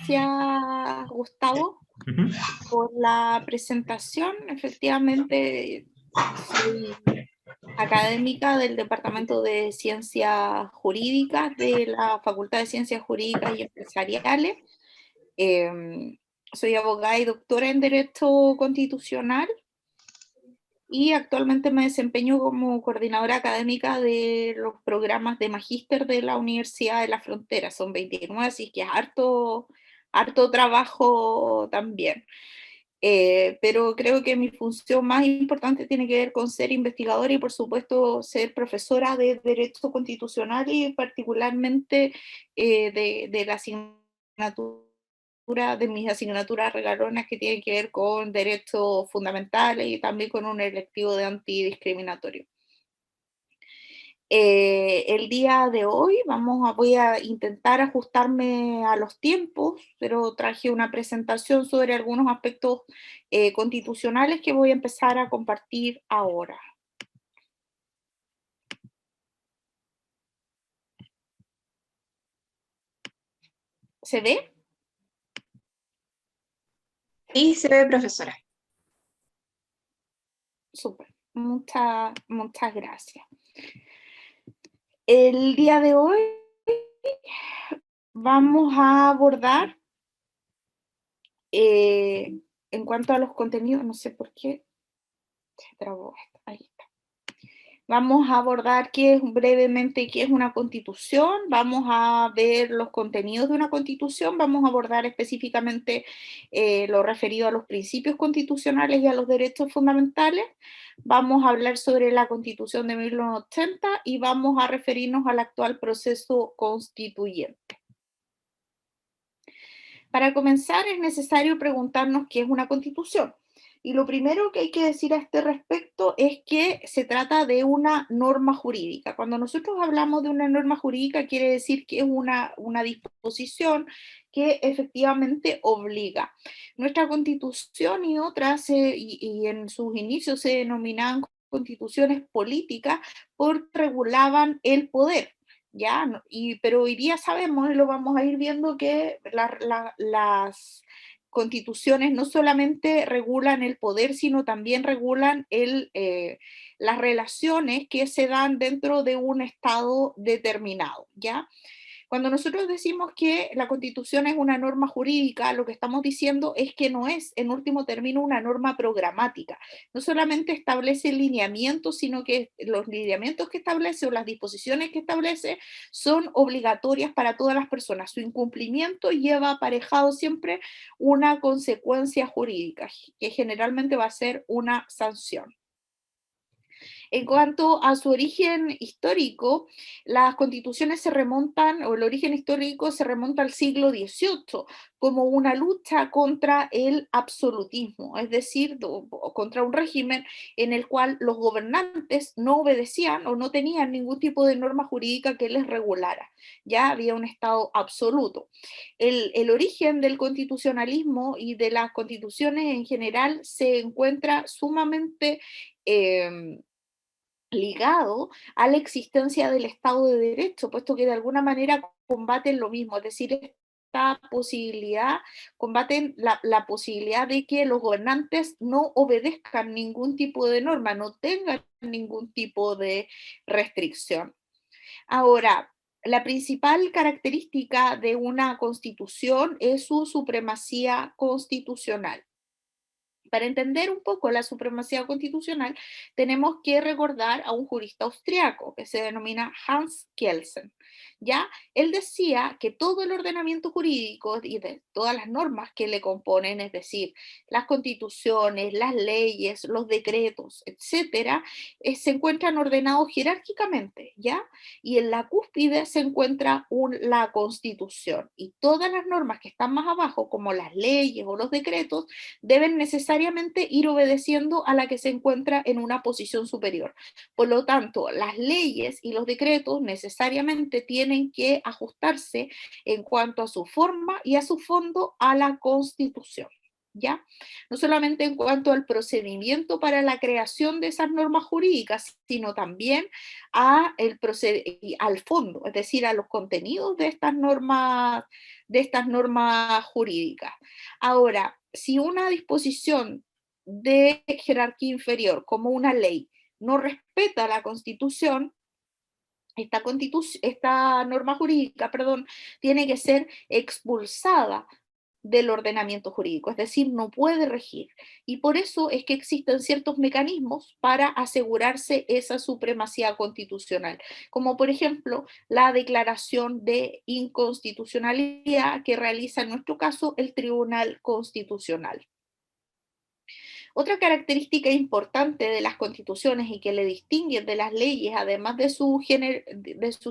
gracias, Gustavo, Ujú. por la presentación. Efectivamente, soy académica del Departamento de Ciencias Jurídicas de la Facultad de Ciencias Jurídicas y Empresariales. Soy abogada y doctora en Derecho Constitucional y actualmente me desempeño como coordinadora académica de los programas de magíster de la Universidad de la Frontera. Son 29, así que es harto trabajo también. Pero creo que mi función más importante tiene que ver con ser investigadora y por supuesto ser profesora de Derecho Constitucional y particularmente de la asignatura de mis asignaturas regalonas que tienen que ver con derechos fundamentales y también con un electivo de antidiscriminatorio. El día de hoy voy a intentar ajustarme a los tiempos, pero traje una presentación sobre algunos aspectos constitucionales que voy a empezar a compartir ahora. ¿Se ve? Sí, se ve, profesora. Súper. Muchas gracias. El día de hoy vamos a abordar, en cuanto a los contenidos, no sé por qué se trabó esto, ahí está. Vamos a abordar brevemente qué es una constitución, vamos a ver los contenidos de una constitución, vamos a abordar específicamente lo referido a los principios constitucionales y a los derechos fundamentales, vamos a hablar sobre la Constitución de 1980 y vamos a referirnos al actual proceso constituyente. Para comenzar es necesario preguntarnos qué es una constitución. Y lo primero que hay que decir a este respecto es que se trata de una norma jurídica. Cuando nosotros hablamos de una norma jurídica quiere decir que es una disposición que efectivamente obliga. Nuestra constitución y otras, y en sus inicios se denominaban constituciones políticas porque regulaban el poder. ¿Ya? Pero hoy día sabemos, y lo vamos a ir viendo, que las constituciones no solamente regulan el poder, sino también regulan las relaciones que se dan dentro de un estado determinado, ¿ya? Cuando nosotros decimos que la Constitución es una norma jurídica, lo que estamos diciendo es que no es, en último término, una norma programática. No solamente establece lineamientos, sino que los lineamientos que establece o las disposiciones que establece son obligatorias para todas las personas. Su incumplimiento lleva aparejado siempre una consecuencia jurídica, que generalmente va a ser una sanción. En cuanto a su origen histórico, las constituciones se remontan, o el origen histórico se remonta al siglo XVIII, como una lucha contra el absolutismo, es decir, contra un régimen en el cual los gobernantes no obedecían o no tenían ningún tipo de norma jurídica que les regulara. Ya había un Estado absoluto. El origen del constitucionalismo y de las constituciones en general se encuentra sumamente ligado a la existencia del Estado de Derecho, puesto que de alguna manera combaten lo mismo, es decir, esta posibilidad, combaten la posibilidad de que los gobernantes no obedezcan ningún tipo de norma, no tengan ningún tipo de restricción. Ahora, la principal característica de una constitución es su supremacía constitucional. Para entender un poco la supremacía constitucional, tenemos que recordar a un jurista austriaco que se denomina Hans Kelsen. ¿Ya? Él decía que todo el ordenamiento jurídico y de todas las normas que le componen, es decir, las constituciones, las leyes, los decretos, etcétera, se encuentran ordenados jerárquicamente, ¿ya? Y en la cúspide se encuentra la Constitución. Y todas las normas que están más abajo, como las leyes o los decretos, deben necesariamente ir obedeciendo a la que se encuentra en una posición superior. Por lo tanto, las leyes y los decretos necesariamente tienen que ajustarse en cuanto a su forma y a su fondo a la Constitución. ¿ya? No solamente en cuanto al procedimiento para la creación de esas normas jurídicas, sino también al fondo, es decir, a los contenidos de estas normas jurídicas. Ahora, si una disposición de jerarquía inferior, como una ley, no respeta la Constitución, esta norma jurídica, perdón, tiene que ser expulsada del ordenamiento jurídico, es decir, no puede regir. Y por eso es que existen ciertos mecanismos para asegurarse esa supremacía constitucional, como por ejemplo la declaración de inconstitucionalidad que realiza en nuestro caso el Tribunal Constitucional. Otra característica importante de las constituciones y que le distingue de las leyes, además de su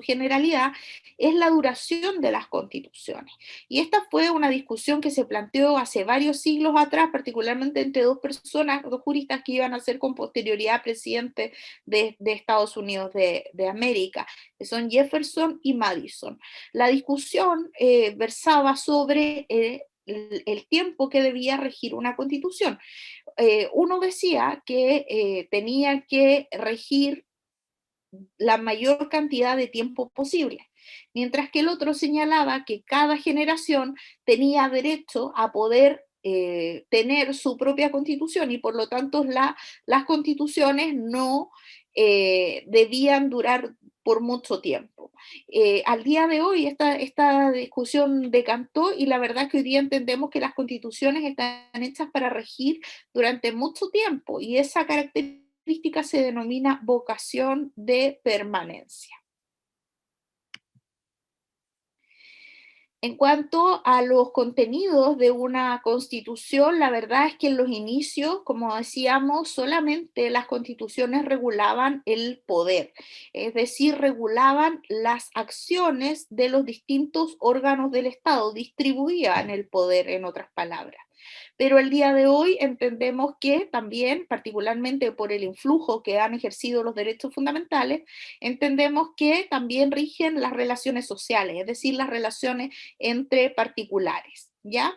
generalidad, es la duración de las constituciones. Y esta fue una discusión que se planteó hace varios siglos atrás, particularmente entre dos personas, dos juristas que iban a ser con posterioridad presidentes de Estados Unidos de América, que son Jefferson y Madison. La discusión versaba sobre el tiempo que debía regir una constitución. Uno decía que tenía que regir la mayor cantidad de tiempo posible, mientras que el otro señalaba que cada generación tenía derecho a poder tener su propia constitución y por lo tanto las constituciones no debían durar por mucho tiempo. Al día de hoy esta discusión decantó y la verdad es que hoy día entendemos que las constituciones están hechas para regir durante mucho tiempo y esa característica se denomina vocación de permanencia. En cuanto a los contenidos de una constitución, la verdad es que en los inicios, como decíamos, solamente las constituciones regulaban el poder, es decir, regulaban las acciones de los distintos órganos del Estado, distribuían el poder, en otras palabras. Pero el día de hoy entendemos que también, particularmente por el influjo que han ejercido los derechos fundamentales, entendemos que también rigen las relaciones sociales, es decir, las relaciones entre particulares, ¿ya?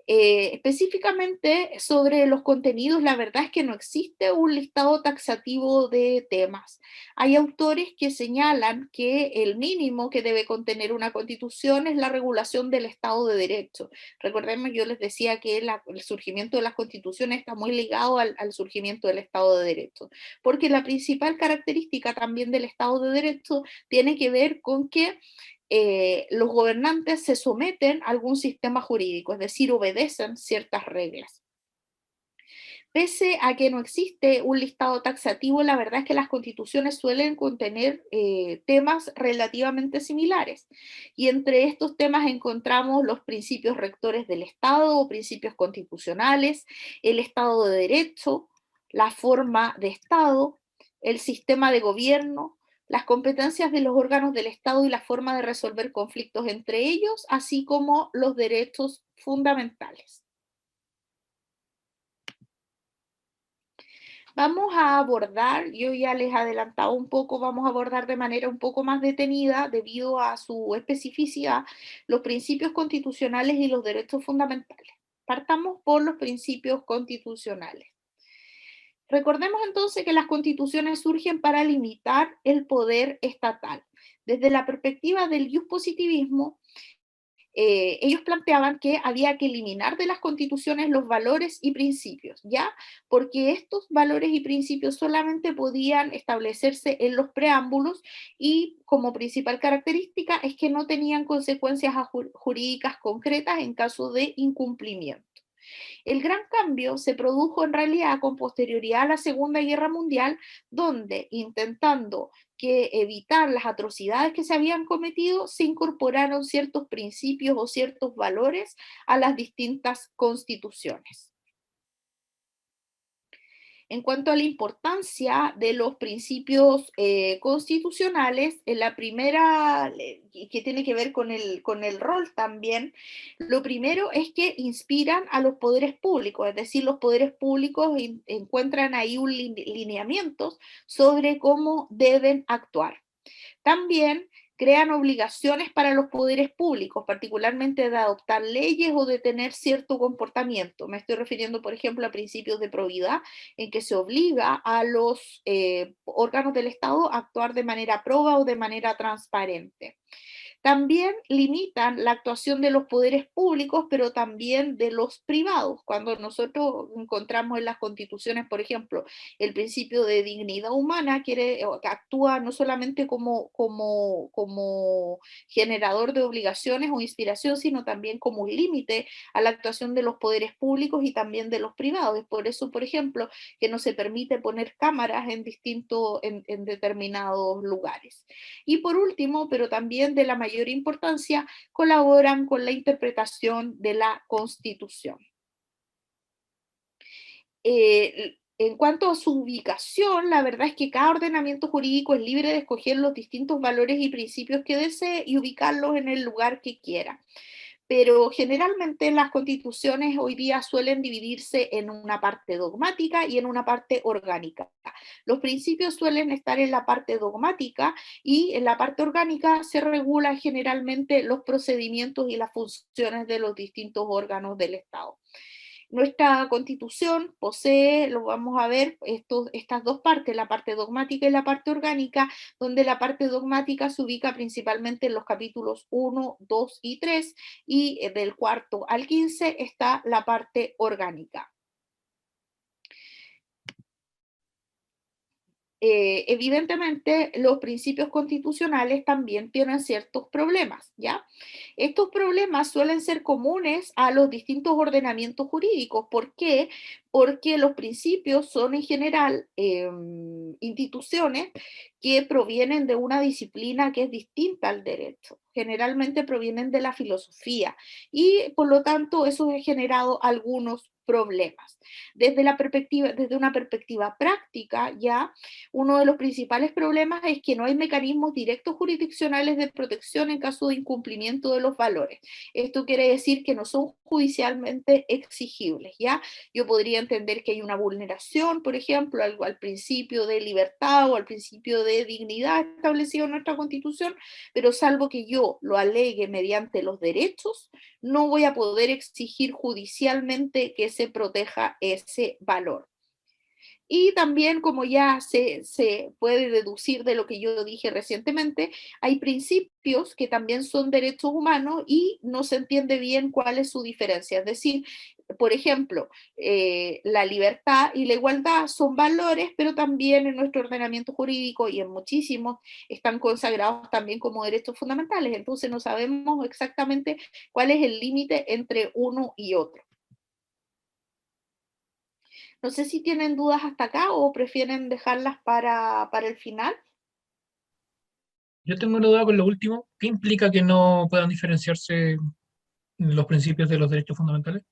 Específicamente sobre los contenidos, la verdad es que no existe un listado taxativo de temas. Hay autores que señalan que el mínimo que debe contener una constitución es la regulación del Estado de Derecho. Recordemos, yo les decía que el surgimiento de las constituciones está muy ligado al surgimiento del Estado de Derecho, porque la principal característica también del Estado de Derecho tiene que ver con que los gobernantes se someten a algún sistema jurídico, es decir, obedecen ciertas reglas. Pese a que no existe un listado taxativo, la verdad es que las constituciones suelen contener temas relativamente similares. Y entre estos temas encontramos los principios rectores del Estado o principios constitucionales, el Estado de Derecho, la forma de Estado, el sistema de gobierno, las competencias de los órganos del Estado y la forma de resolver conflictos entre ellos, así como los derechos fundamentales. Vamos a abordar, yo ya les adelantaba un poco, vamos a abordar de manera un poco más detenida, debido a su especificidad, los principios constitucionales y los derechos fundamentales. Partamos por los principios constitucionales. Recordemos entonces que las constituciones surgen para limitar el poder estatal. Desde la perspectiva del positivismo, ellos planteaban que había que eliminar de las constituciones los valores y principios, ¿ya? Porque estos valores y principios solamente podían establecerse en los preámbulos y como principal característica es que no tenían consecuencias jurídicas concretas en caso de incumplimiento. El gran cambio se produjo en realidad con posterioridad a la Segunda Guerra Mundial, donde intentando que evitar las atrocidades que se habían cometido, se incorporaron ciertos principios o ciertos valores a las distintas constituciones. En cuanto a la importancia de los principios constitucionales, en la primera, que tiene que ver con el rol también, lo primero es que inspiran a los poderes públicos, es decir, los poderes públicos encuentran ahí lineamientos sobre cómo deben actuar. También crean obligaciones para los poderes públicos, particularmente de adoptar leyes o de tener cierto comportamiento. Me estoy refiriendo, por ejemplo, a principios de probidad, en que se obliga a los órganos del Estado a actuar de manera proba o de manera transparente. También limitan la actuación de los poderes públicos, pero también de los privados. Cuando nosotros encontramos en las constituciones, por ejemplo, el principio de dignidad humana, que actúa no solamente como generador de obligaciones o inspiración, sino también como un límite a la actuación de los poderes públicos y también de los privados. Por eso, por ejemplo, que no se permite poner cámaras en determinados lugares. Y por último, pero también de la mayor importancia, colaboran con la interpretación de la Constitución. En cuanto a su ubicación, la verdad es que cada ordenamiento jurídico es libre de escoger los distintos valores y principios que desee y ubicarlos en el lugar que quiera. Pero generalmente las constituciones hoy día suelen dividirse en una parte dogmática y en una parte orgánica. Los principios suelen estar en la parte dogmática y en la parte orgánica se regulan generalmente los procedimientos y las funciones de los distintos órganos del Estado. Nuestra constitución posee, lo vamos a ver, estas dos partes, la parte dogmática y la parte orgánica, donde la parte dogmática se ubica principalmente en los capítulos 1, 2 y 3, y del cuarto al 15 está la parte orgánica. Evidentemente los principios constitucionales también tienen ciertos problemas, ¿ya? Estos problemas suelen ser comunes a los distintos ordenamientos jurídicos. ¿Por qué? Porque los principios son en general instituciones que provienen de una disciplina que es distinta al derecho. Generalmente provienen de la filosofía y por lo tanto eso ha generado algunos problemas. Desde una perspectiva práctica, ya uno de los principales problemas es que no hay mecanismos directos jurisdiccionales de protección en caso de incumplimiento de los valores. Esto quiere decir que no son judicialmente exigibles, ¿ya? Yo podría entender que hay una vulneración, por ejemplo, al principio de libertad o al principio de dignidad establecido en nuestra Constitución, pero salvo que yo lo alegue mediante los derechos, no voy a poder exigir judicialmente que se proteja ese valor. Y también, como ya se puede deducir de lo que yo dije recientemente, hay principios que también son derechos humanos y no se entiende bien cuál es su diferencia. Es decir, por ejemplo, la libertad y la igualdad son valores, pero también en nuestro ordenamiento jurídico y en muchísimos están consagrados también como derechos fundamentales. Entonces no sabemos exactamente cuál es el límite entre uno y otro. No sé si tienen dudas hasta acá o prefieren dejarlas para el final, Yo tengo una duda con lo último. ¿Qué implica que no puedan diferenciarse los principios de los derechos fundamentales?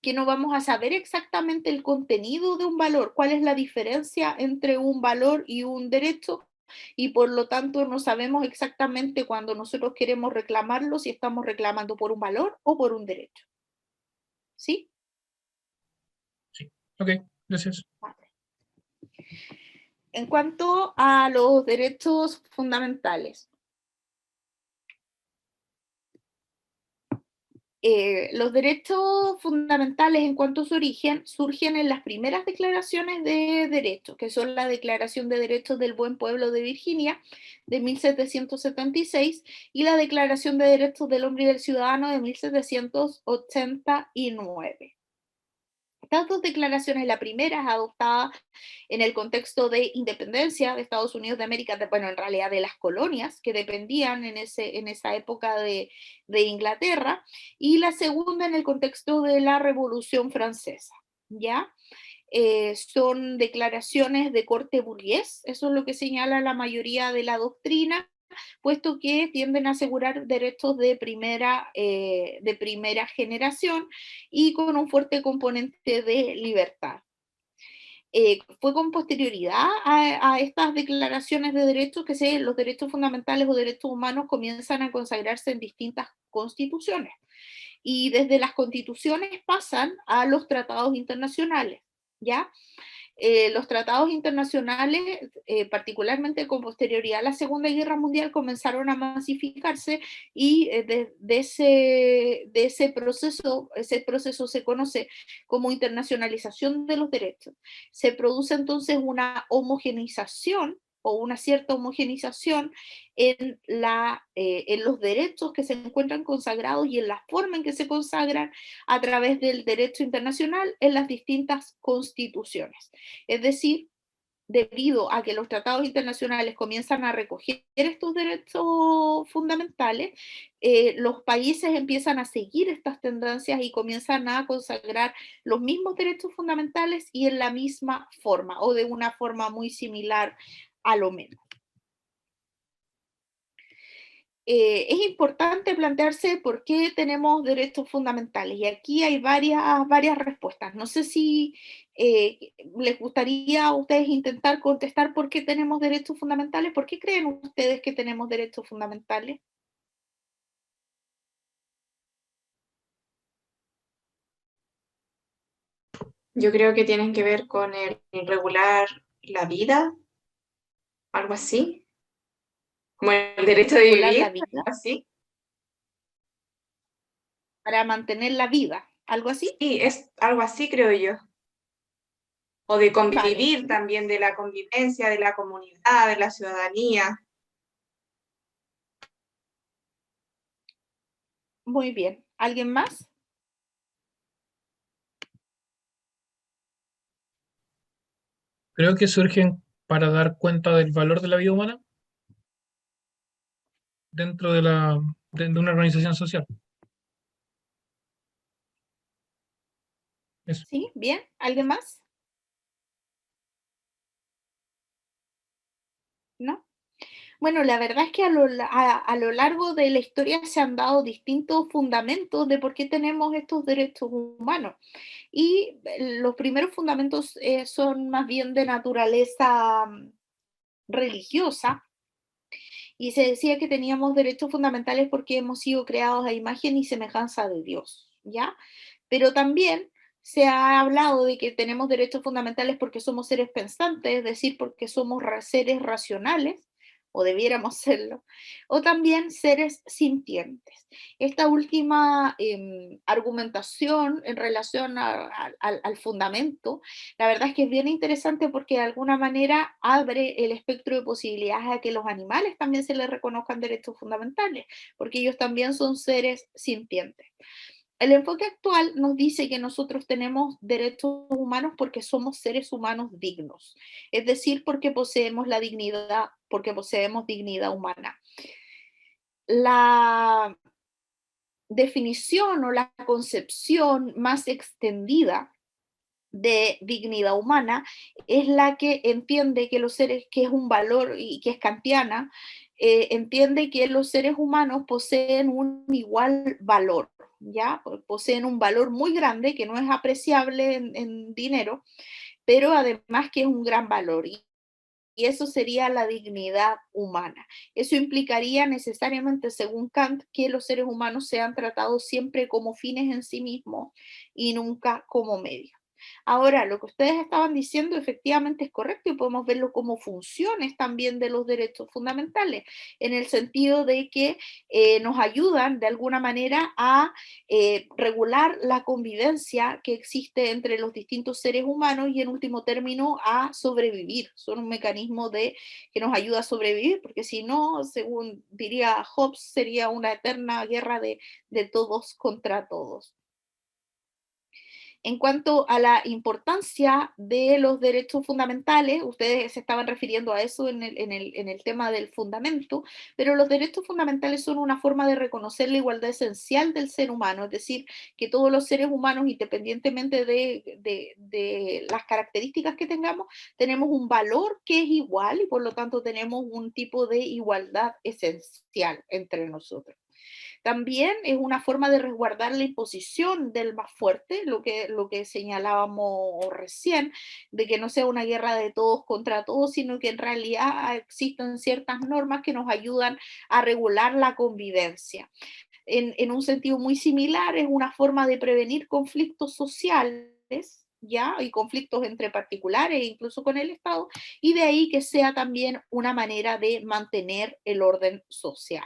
que no vamos a saber exactamente el contenido de un valor, cuál es la diferencia entre un valor y un derecho, y por lo tanto no sabemos exactamente cuando nosotros queremos reclamarlo si estamos reclamando por un valor o por un derecho. ¿Sí? Sí. Ok, gracias. En cuanto a los derechos fundamentales, los derechos fundamentales en cuanto a su origen surgen en las primeras declaraciones de derechos, que son la Declaración de Derechos del Buen Pueblo de Virginia de 1776 y la Declaración de Derechos del Hombre y del Ciudadano de 1789. Estas dos declaraciones, la primera es adoptada en el contexto de independencia de Estados Unidos de América, bueno, en realidad de las colonias que dependían en esa época de Inglaterra, y la segunda en el contexto de la Revolución Francesa, ¿ya? Son declaraciones de corte burgués, eso es lo que señala la mayoría de la doctrina, puesto que tienden a asegurar derechos de primera generación y con un fuerte componente de libertad. Fue con posterioridad a estas declaraciones de derechos que los derechos fundamentales o derechos humanos comienzan a consagrarse en distintas constituciones. Y desde las constituciones pasan a los tratados internacionales, ¿ya? los tratados internacionales, particularmente con posterioridad a la Segunda Guerra Mundial, comenzaron a masificarse y de ese proceso se conoce como internacionalización de los derechos. Se produce entonces una homogeneización o una cierta homogenización en los derechos que se encuentran consagrados y en la forma en que se consagran a través del derecho internacional en las distintas constituciones. Es decir, debido a que los tratados internacionales comienzan a recoger estos derechos fundamentales, los países empiezan a seguir estas tendencias y comienzan a consagrar los mismos derechos fundamentales y en la misma forma o de una forma muy similar a lo menos. Es importante plantearse por qué tenemos derechos fundamentales y aquí hay varias respuestas. No sé si les gustaría a ustedes intentar contestar por qué tenemos derechos fundamentales. ¿Por qué creen ustedes que tenemos derechos fundamentales? Yo creo que tienen que ver con el regular la vida, algo así, como el derecho de Regular vivir, la algo vida, así. para mantener la vida, algo así. Sí, es algo así, creo yo. O de Vale, convivir también, de la convivencia, de la comunidad, de la ciudadanía. muy bien. ¿Alguien más? Creo que surgen para dar cuenta del valor de la vida humana dentro de una organización social. Eso. Sí, bien. ¿Alguien más? ¿No? Bueno, la verdad es que a lo largo de la historia se han dado distintos fundamentos de por qué tenemos estos derechos humanos. Y los primeros fundamentos son más bien de naturaleza religiosa, y se decía que teníamos derechos fundamentales porque hemos sido creados a imagen y semejanza de Dios, ¿ya? Pero también se ha hablado de que tenemos derechos fundamentales porque somos seres pensantes, es decir, porque somos seres racionales, o debiéramos serlo, o también seres sintientes. Esta última argumentación en relación al fundamento, la verdad es que es bien interesante porque de alguna manera abre el espectro de posibilidades a que los animales también se les reconozcan derechos fundamentales, porque ellos también son seres sintientes. El enfoque actual nos dice que nosotros tenemos derechos humanos porque somos seres humanos dignos, es decir, porque poseemos la dignidad, porque poseemos dignidad humana. La definición o la concepción más extendida de dignidad humana es la que entiende que los seres, que es un valor y que es kantiana, entiende que los seres humanos poseen un igual valor, ¿ya? Poseen un valor muy grande que no es apreciable en dinero, pero además que es un gran valor. Y eso sería la dignidad humana. Eso implicaría necesariamente, según Kant, que los seres humanos sean tratados siempre como fines en sí mismos y nunca como medios. Ahora, lo que ustedes estaban diciendo efectivamente es correcto y podemos verlo como funciones también de los derechos fundamentales, en el sentido de que nos ayudan de alguna manera a regular la convivencia que existe entre los distintos seres humanos y en último término a sobrevivir. Son un mecanismo que nos ayuda a sobrevivir, porque si no, según diría Hobbes, sería una eterna guerra de todos contra todos. En cuanto a la importancia de los derechos fundamentales, ustedes se estaban refiriendo a eso en el tema del fundamento, pero los derechos fundamentales son una forma de reconocer la igualdad esencial del ser humano, es decir, que todos los seres humanos, independientemente de las características que tengamos, tenemos un valor que es igual y por lo tanto tenemos un tipo de igualdad esencial entre nosotros. También es una forma de resguardar la imposición del más fuerte, lo que señalábamos recién, de que no sea una guerra de todos contra todos, sino que en realidad existen ciertas normas que nos ayudan a regular la convivencia. En un sentido muy similar, es una forma de prevenir conflictos sociales, ¿ya? Y conflictos entre particulares, incluso con el Estado, y de ahí que sea también una manera de mantener el orden social.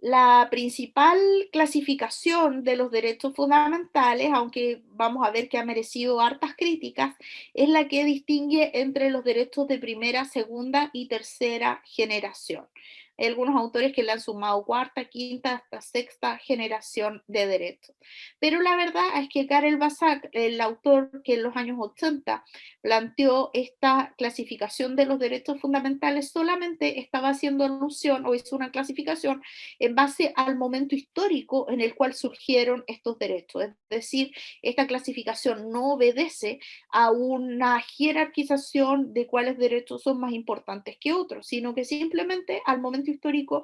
La principal clasificación de los derechos fundamentales, aunque vamos a ver que ha merecido hartas críticas, es la que distingue entre los derechos de primera, segunda y tercera generación. Hay algunos autores que le han sumado cuarta, quinta, hasta sexta generación de derechos. Pero la verdad es que Karel Basak, el autor que en los años 80 planteó esta clasificación de los derechos fundamentales, solamente estaba haciendo alusión o hizo una clasificación en base al momento histórico en el cual surgieron estos derechos. Es decir, esta clasificación no obedece a una jerarquización de cuáles derechos son más importantes que otros, sino que simplemente al momento histórico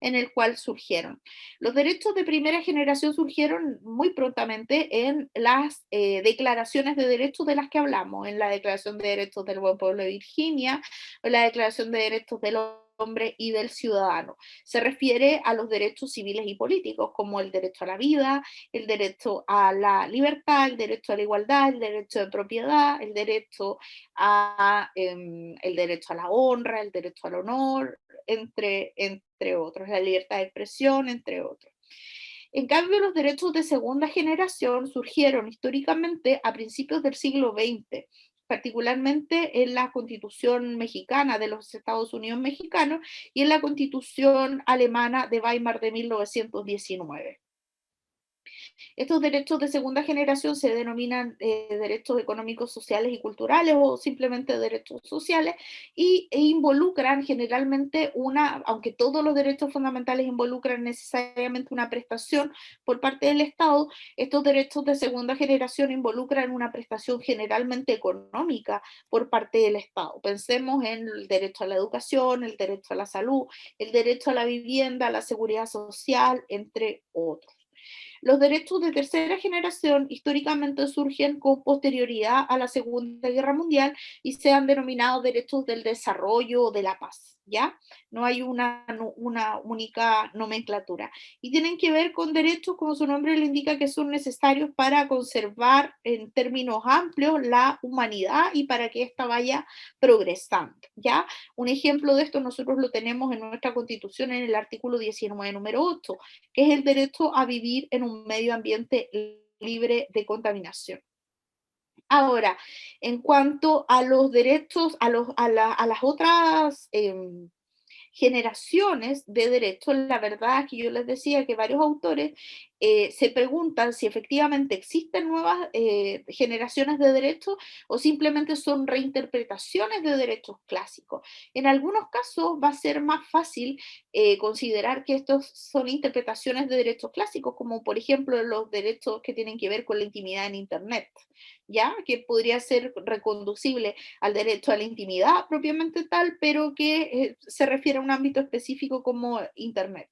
en el cual surgieron. Los derechos de primera generación surgieron muy prontamente en las declaraciones de derechos de las que hablamos, en la Declaración de Derechos del Buen Pueblo de Virginia, en la Declaración de Derechos del Hombre y del Ciudadano. Se refiere a los derechos civiles y políticos, como el derecho a la vida, el derecho a la libertad, el derecho a la igualdad, el derecho de propiedad, el derecho a la honra, el derecho al honor, entre otros, la libertad de expresión, entre otros. En cambio, los derechos de segunda generación surgieron históricamente a principios del siglo XX, particularmente en la Constitución mexicana de los Estados Unidos mexicanos y en la Constitución alemana de Weimar de 1919. Estos derechos de segunda generación se denominan derechos económicos, sociales y culturales o simplemente derechos sociales e involucran generalmente aunque todos los derechos fundamentales involucran necesariamente una prestación por parte del Estado, estos derechos de segunda generación involucran una prestación generalmente económica por parte del Estado. Pensemos en el derecho a la educación, el derecho a la salud, el derecho a la vivienda, a la seguridad social, entre otros. Los derechos de tercera generación históricamente surgen con posterioridad a la Segunda Guerra Mundial y se han denominado derechos del desarrollo o de la paz, ¿ya? No hay una única nomenclatura. Y tienen que ver con derechos, como su nombre le indica, que son necesarios para conservar en términos amplios la humanidad y para que ésta vaya progresando, ¿ya? Un ejemplo de esto nosotros lo tenemos en nuestra Constitución en el artículo 19, número 8, que es el derecho a vivir en un medio ambiente libre de contaminación. Ahora, en cuanto a los derechos, a las otras generaciones de derechos, la verdad es que yo les decía que varios autores se preguntan si efectivamente existen nuevas generaciones de derechos o simplemente son reinterpretaciones de derechos clásicos. En algunos casos va a ser más fácil considerar que estos son interpretaciones de derechos clásicos, como por ejemplo los derechos que tienen que ver con la intimidad en Internet, ¿ya? Que podría ser reconducible al derecho a la intimidad propiamente tal, pero que se refiere a un ámbito específico como Internet.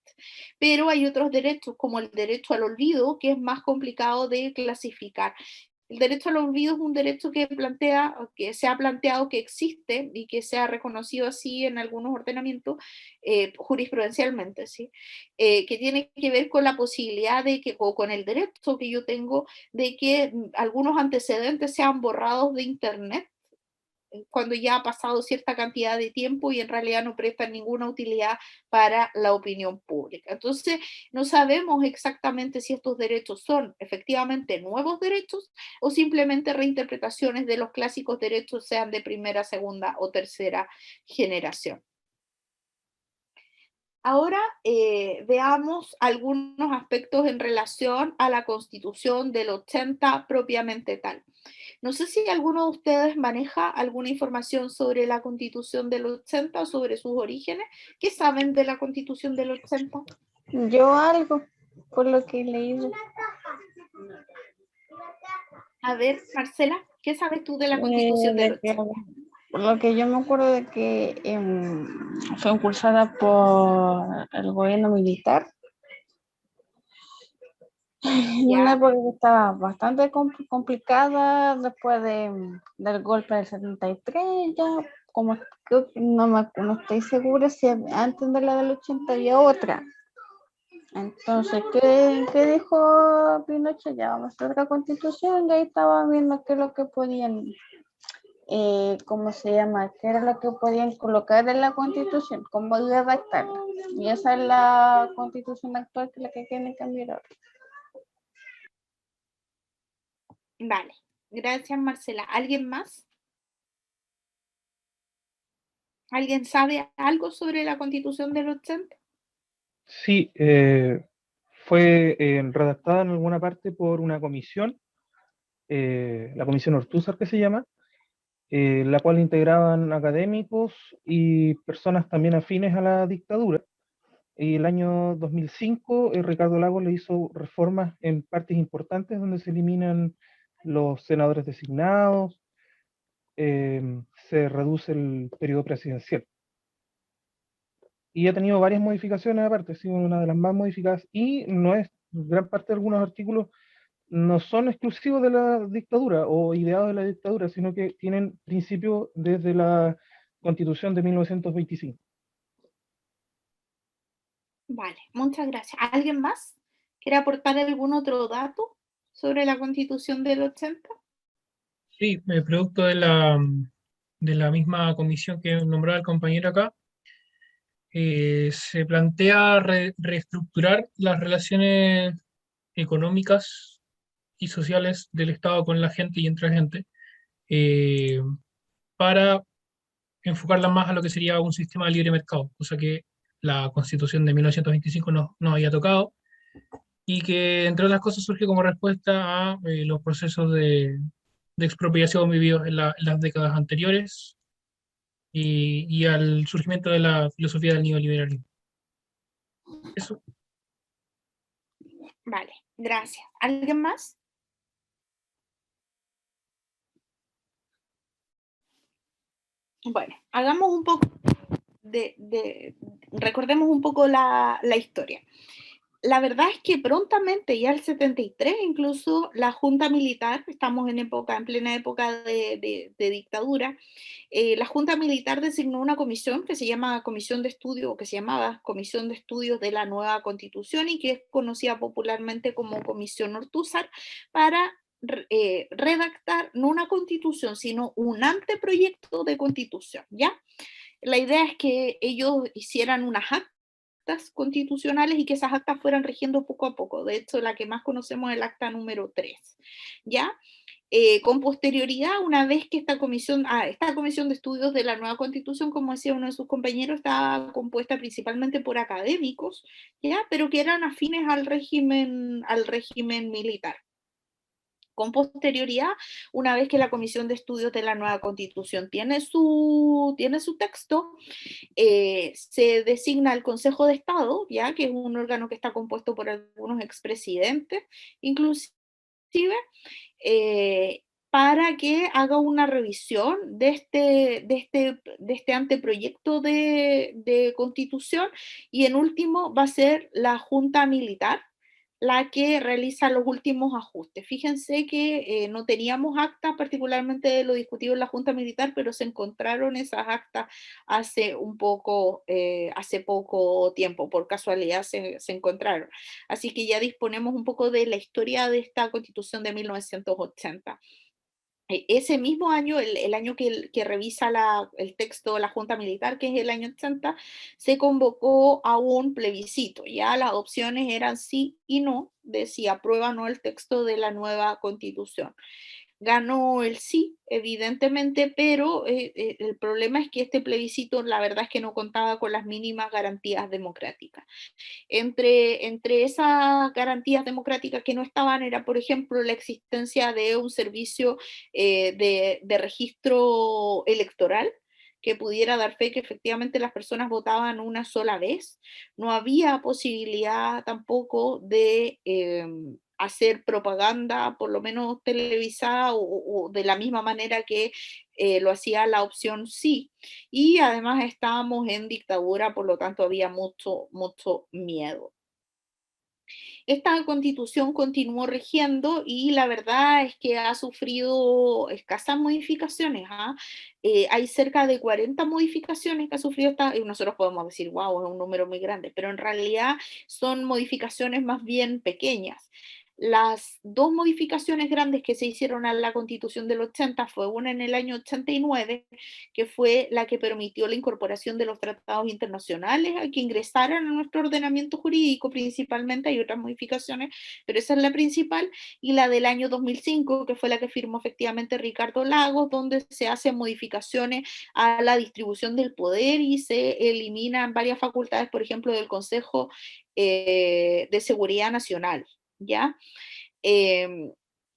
Pero hay otros derechos, como el derecho al olvido, que es más complicado de clasificar. El derecho al olvido es un derecho que se ha planteado que existe y que se ha reconocido así en algunos ordenamientos jurisprudencialmente, ¿sí? Que tiene que ver con la posibilidad o con el derecho que yo tengo de que algunos antecedentes sean borrados de Internet cuando ya ha pasado cierta cantidad de tiempo y en realidad no prestan ninguna utilidad para la opinión pública. Entonces, no sabemos exactamente si estos derechos son efectivamente nuevos derechos o simplemente reinterpretaciones de los clásicos derechos, sean de primera, segunda o tercera generación. Ahora veamos algunos aspectos en relación a la Constitución del 80 propiamente tal. No sé si alguno de ustedes maneja alguna información sobre la Constitución del 80 o sobre sus orígenes. ¿Qué saben de la Constitución del 80? Yo algo, por lo que he leído. A ver, Marcela, ¿qué sabes tú de la Constitución del 80? Por lo que yo me acuerdo de que fue impulsada por el gobierno militar. En una época que estaba bastante complicada después del golpe del 73, ya como no estoy segura si antes de la del 80 había otra. Entonces, ¿qué dijo Pinochet? Ya vamos a hacer otra constitución, y ahí estaba viendo qué es lo que podían, ¿cómo se llama? ¿Qué era lo que podían colocar en la constitución? ¿Cómo redactarla? Y esa es la constitución actual, que es la que quieren cambiar ahora. Vale, gracias Marcela. ¿Alguien más? ¿Alguien sabe algo sobre la Constitución del 80? Sí, fue redactada en alguna parte por una comisión, la comisión Ortúzar que se llama, la cual integraban académicos y personas también afines a la dictadura. Y el año 2005, Ricardo Lagos le hizo reformas en partes importantes donde se eliminan los senadores designados, se reduce el periodo presidencial. Y ha tenido varias modificaciones aparte, ha sido una de las más modificadas, y no es, gran parte de algunos artículos no son exclusivos de la dictadura o ideados de la dictadura, sino que tienen principios desde la Constitución de 1925. Vale, muchas gracias. ¿Alguien más quiere aportar algún otro dato sobre la Constitución del 80? Sí, producto de la misma comisión que nombraba el compañero acá, se plantea reestructurar las relaciones económicas y sociales del Estado con la gente y entre la gente, eh, para enfocarla más a lo que sería un sistema de libre mercado, cosa que la Constitución de 1925 no había tocado, y que entre otras cosas surge como respuesta a los procesos de expropiación vividos en las décadas anteriores y al surgimiento de la filosofía del neoliberalismo. Eso. Vale, gracias. ¿Alguien más? Bueno, hagamos un poco recordemos un poco la historia. La verdad es que prontamente, ya el 73, incluso la Junta Militar, estamos en plena época de dictadura, la Junta Militar designó una comisión que se llama Comisión de Estudio, o que se llamaba Comisión de Estudios de la Nueva Constitución, y que es conocida popularmente como Comisión Ortúzar, para redactar no una constitución, sino un anteproyecto de constitución, ¿ya? La idea es que ellos hicieran unas actas constitucionales y que esas actas fueran rigiendo poco a poco. De hecho, la que más conocemos es el acta número 3, ¿ya? Con posterioridad, una vez que esta comisión de estudios de la nueva constitución, como decía uno de sus compañeros, estaba compuesta principalmente por académicos, ¿ya? Pero que eran afines al régimen militar. Con posterioridad, una vez que la Comisión de Estudios de la Nueva Constitución tiene su texto, se designa el Consejo de Estado, ya que es un órgano que está compuesto por algunos expresidentes, inclusive, para que haga una revisión de este anteproyecto de constitución, y en último va a ser la Junta Militar la que realiza los últimos ajustes. Fíjense que no teníamos actas particularmente de lo discutido en la Junta Militar, pero se encontraron esas actas hace poco tiempo, por casualidad se encontraron. Así que ya disponemos un poco de la historia de esta Constitución de 1980. Ese mismo año, el año que revisa el texto de la Junta Militar, que es el año 80, se convocó a un plebiscito. Ya las opciones eran sí y no, de si aprueba o no el texto de la nueva Constitución. Ganó el sí, evidentemente, pero el problema es que este plebiscito, la verdad es que no contaba con las mínimas garantías democráticas. Entre esas garantías democráticas que no estaban era, por ejemplo, la existencia de un servicio de registro electoral que pudiera dar fe que efectivamente las personas votaban una sola vez. No había posibilidad tampoco de hacer propaganda, por lo menos televisada, o de la misma manera que lo hacía la opción sí. Y además estábamos en dictadura, por lo tanto había mucho miedo. Esta constitución continuó rigiendo y la verdad es que ha sufrido escasas modificaciones. ¿Ah? Hay cerca de 40 modificaciones que ha sufrido esta, y nosotros podemos decir, wow, es un número muy grande, pero en realidad son modificaciones más bien pequeñas. Las dos modificaciones grandes que se hicieron a la Constitución del 80 fue una en el año 89, que fue la que permitió la incorporación de los tratados internacionales a que ingresaran a nuestro ordenamiento jurídico. Principalmente hay otras modificaciones, pero esa es la principal, y la del año 2005, que fue la que firmó efectivamente Ricardo Lagos, donde se hacen modificaciones a la distribución del poder y se eliminan varias facultades, por ejemplo, del Consejo de Seguridad Nacional. ¿Ya? Eh,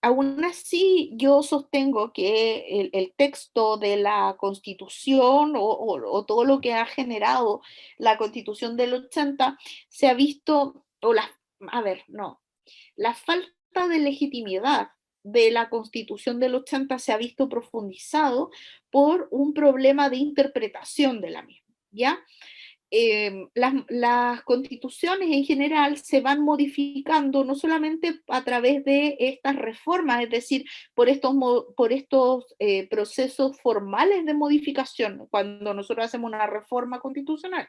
Aún así, yo sostengo que el texto de la Constitución o todo lo que ha generado la Constitución del 80 se ha visto, a ver, no, la falta de legitimidad de la Constitución del 80 se ha visto profundizado por un problema de interpretación de la misma, ¿ya? Las constituciones en general se van modificando no solamente a través de estas reformas, es decir, por estos procesos formales de modificación, cuando nosotros hacemos una reforma constitucional,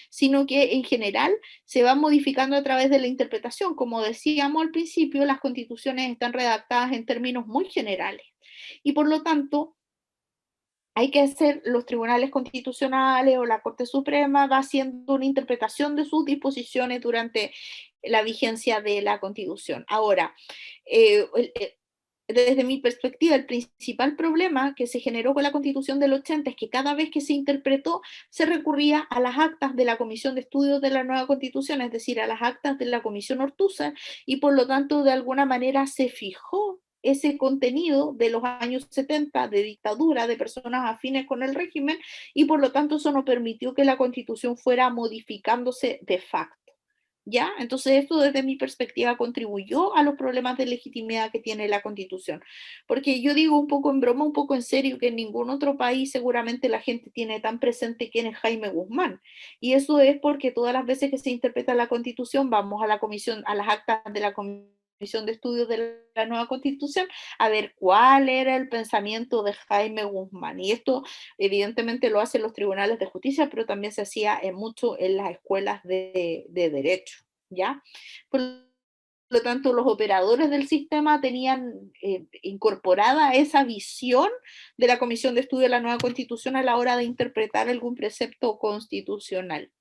sino que en general se va modificando a través de la interpretación. Como decíamos al principio, las constituciones están redactadas en términos muy generales y por lo tanto hay que hacer, los tribunales constitucionales o la Corte Suprema va haciendo una interpretación de sus disposiciones durante la vigencia de la Constitución. Ahora, eh, desde mi perspectiva, el principal problema que se generó con la Constitución del 80 es que cada vez que se interpretó se recurría a las actas de la Comisión de Estudios de la Nueva Constitución, es decir, a las actas de la Comisión Ortúzar, y por lo tanto de alguna manera se fijó ese contenido de los años 70 de dictadura de personas afines con el régimen, y por lo tanto eso no permitió que la Constitución fuera modificándose de facto. ¿Ya? Entonces esto desde mi perspectiva contribuyó a los problemas de legitimidad que tiene la Constitución. Porque yo digo un poco en broma, un poco en serio, que en ningún otro país seguramente la gente tiene tan presente quién es Jaime Guzmán. Y eso es porque todas las veces que se interpreta la Constitución vamos a la comisión, a las actas de la Comisión de Estudios de la Nueva Constitución a ver cuál era el pensamiento de Jaime Guzmán. Y esto evidentemente lo hacen los tribunales de justicia, pero también se hacía mucho en las escuelas de derecho, ¿ya? Por lo tanto, los operadores del sistema tenían incorporada esa visión de la Comisión de Estudio de la Nueva Constitución a la hora de interpretar algún precepto constitucional.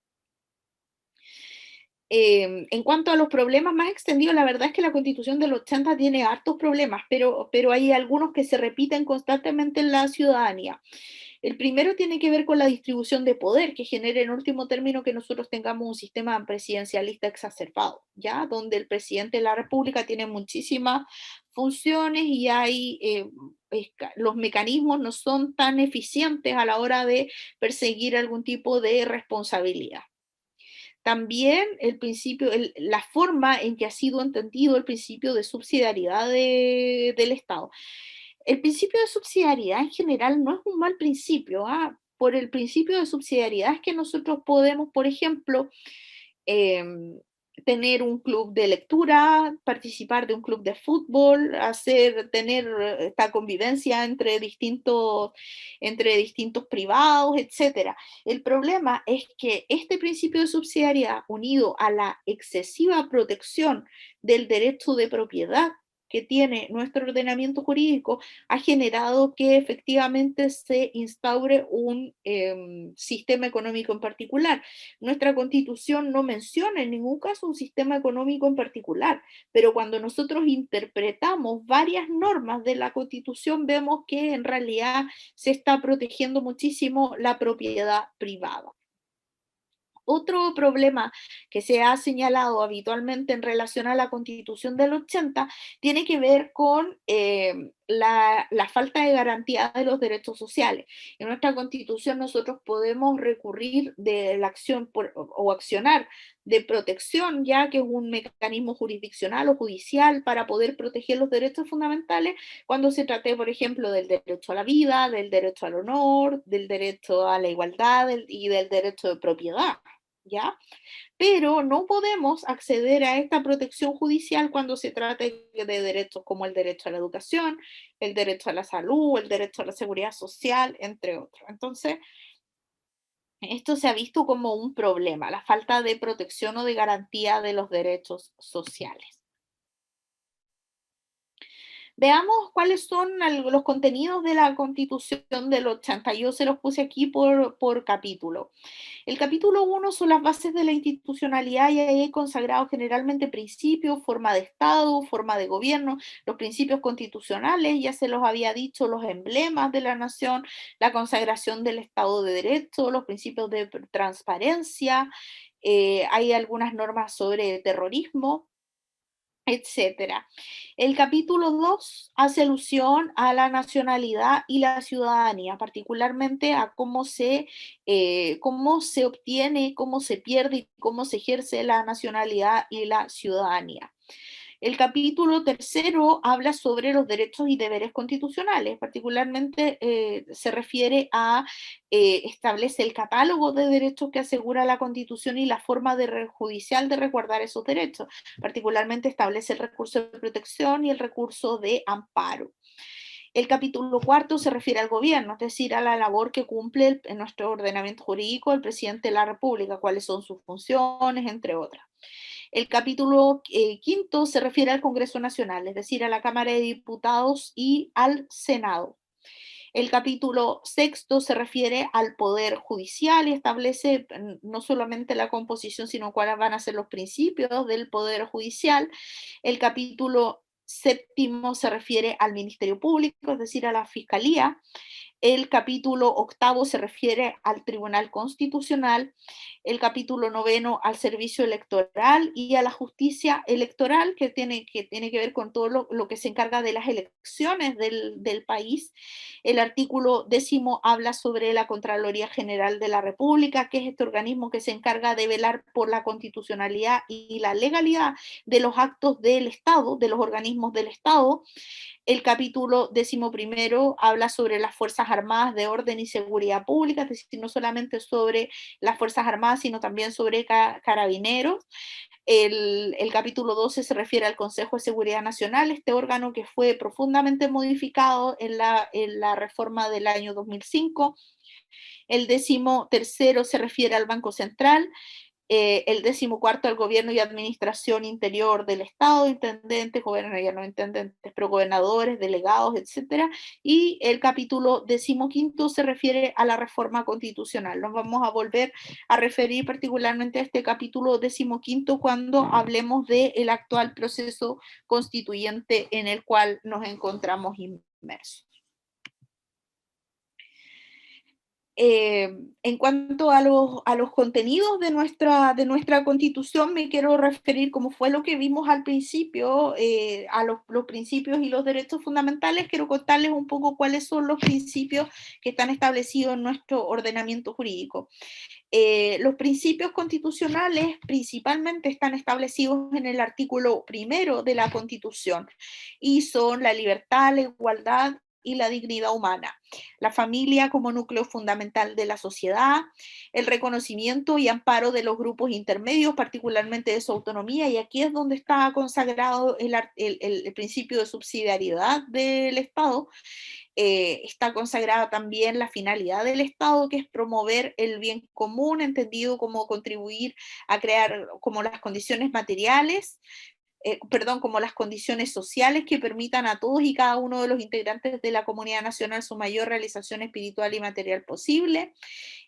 En cuanto a los problemas más extendidos, la verdad es que la Constitución del 80 tiene hartos problemas, pero hay algunos que se repiten constantemente en la ciudadanía. El primero tiene que ver con la distribución de poder, que genera en último término que nosotros tengamos un sistema presidencialista exacerbado, ¿ya? Donde el presidente de la República tiene muchísimas funciones y los mecanismos no son tan eficientes a la hora de perseguir algún tipo de responsabilidad. También la forma en que ha sido entendido el principio de subsidiariedad del Estado. El principio de subsidiariedad en general no es un mal principio. Por el principio de subsidiariedad es que nosotros podemos, por ejemplo, tener un club de lectura, participar de un club de fútbol, tener esta convivencia entre distintos privados, etc. El problema es que este principio de subsidiariedad, unido a la excesiva protección del derecho de propiedad que tiene nuestro ordenamiento jurídico, ha generado que efectivamente se instaure un sistema económico en particular. Nuestra Constitución no menciona en ningún caso un sistema económico en particular, pero cuando nosotros interpretamos varias normas de la Constitución vemos que en realidad se está protegiendo muchísimo la propiedad privada. Otro problema que se ha señalado habitualmente en relación a la Constitución del 80 tiene que ver con la falta de garantía de los derechos sociales. En nuestra Constitución nosotros podemos recurrir de la acción o accionar de protección, ya que es un mecanismo jurisdiccional o judicial para poder proteger los derechos fundamentales cuando se trate, por ejemplo, del derecho a la vida, del derecho al honor, del derecho a la igualdad y del derecho de propiedad. ¿ya? Pero no podemos acceder a esta protección judicial cuando se trata de derechos como el derecho a la educación, el derecho a la salud, el derecho a la seguridad social, entre otros. Entonces, esto se ha visto como un problema, la falta de protección o de garantía de los derechos sociales. Veamos cuáles son los contenidos de la Constitución del 80. Yo se los puse aquí por capítulo. El capítulo 1 son las bases de la institucionalidad y ahí hay consagrados generalmente principios, forma de Estado, forma de gobierno, los principios constitucionales, ya se los había dicho, los emblemas de la nación, la consagración del Estado de Derecho, los principios de transparencia, hay algunas normas sobre terrorismo, etcétera. El capítulo 2 hace alusión a la nacionalidad y la ciudadanía, particularmente a cómo se obtiene, cómo se pierde y cómo se ejerce la nacionalidad y la ciudadanía. El capítulo 3 habla sobre los derechos y deberes constitucionales, particularmente se refiere a establece el catálogo de derechos que asegura la Constitución y la forma judicial de resguardar esos derechos. Particularmente establece el recurso de protección y el recurso de amparo. El capítulo 4 se refiere al gobierno, es decir, a la labor que cumple en nuestro ordenamiento jurídico el presidente de la República, cuáles son sus funciones, entre otras. El capítulo 5 se refiere al Congreso Nacional, es decir, a la Cámara de Diputados y al Senado. El capítulo 6 se refiere al Poder Judicial y establece no solamente la composición, sino cuáles van a ser los principios del Poder Judicial. El capítulo 7 se refiere al Ministerio Público, es decir, a la Fiscalía. El capítulo 8 se refiere al Tribunal Constitucional, el capítulo 9 al servicio electoral y a la justicia electoral, que tiene que ver con todo lo que se encarga de las elecciones del país. El artículo 10 habla sobre la Contraloría General de la República, que es este organismo que se encarga de velar por la constitucionalidad y la legalidad de los actos del Estado, de los organismos del Estado. El capítulo 11 habla sobre las Fuerzas Armadas de Orden y Seguridad Pública, es decir, no solamente sobre las Fuerzas Armadas, sino también sobre carabineros. El capítulo 12 se refiere al Consejo de Seguridad Nacional, este órgano que fue profundamente modificado en la reforma del año 2005. El 13 se refiere al Banco Central. El 14 al gobierno y administración interior del Estado, intendentes, ya no intendentes, pero gobernadores, delegados, etcétera. Y el capítulo 15 se refiere a la reforma constitucional. Nos vamos a volver a referir particularmente a este capítulo 15 cuando hablemos del actual proceso constituyente en el cual nos encontramos inmersos. En cuanto a los contenidos de nuestra Constitución, me quiero referir, como fue lo que vimos al principio, a los principios y los derechos fundamentales. Quiero contarles un poco cuáles son los principios que están establecidos en nuestro ordenamiento jurídico. Los principios constitucionales principalmente están establecidos en el artículo 1 de la Constitución y son la libertad, la igualdad y la dignidad humana, la familia como núcleo fundamental de la sociedad, el reconocimiento y amparo de los grupos intermedios, particularmente de su autonomía, y aquí es donde está consagrado el principio de subsidiariedad del Estado. Está consagrada también la finalidad del Estado, que es promover el bien común, entendido como contribuir a crear como las condiciones materiales, como las condiciones sociales que permitan a todos y cada uno de los integrantes de la comunidad nacional su mayor realización espiritual y material posible.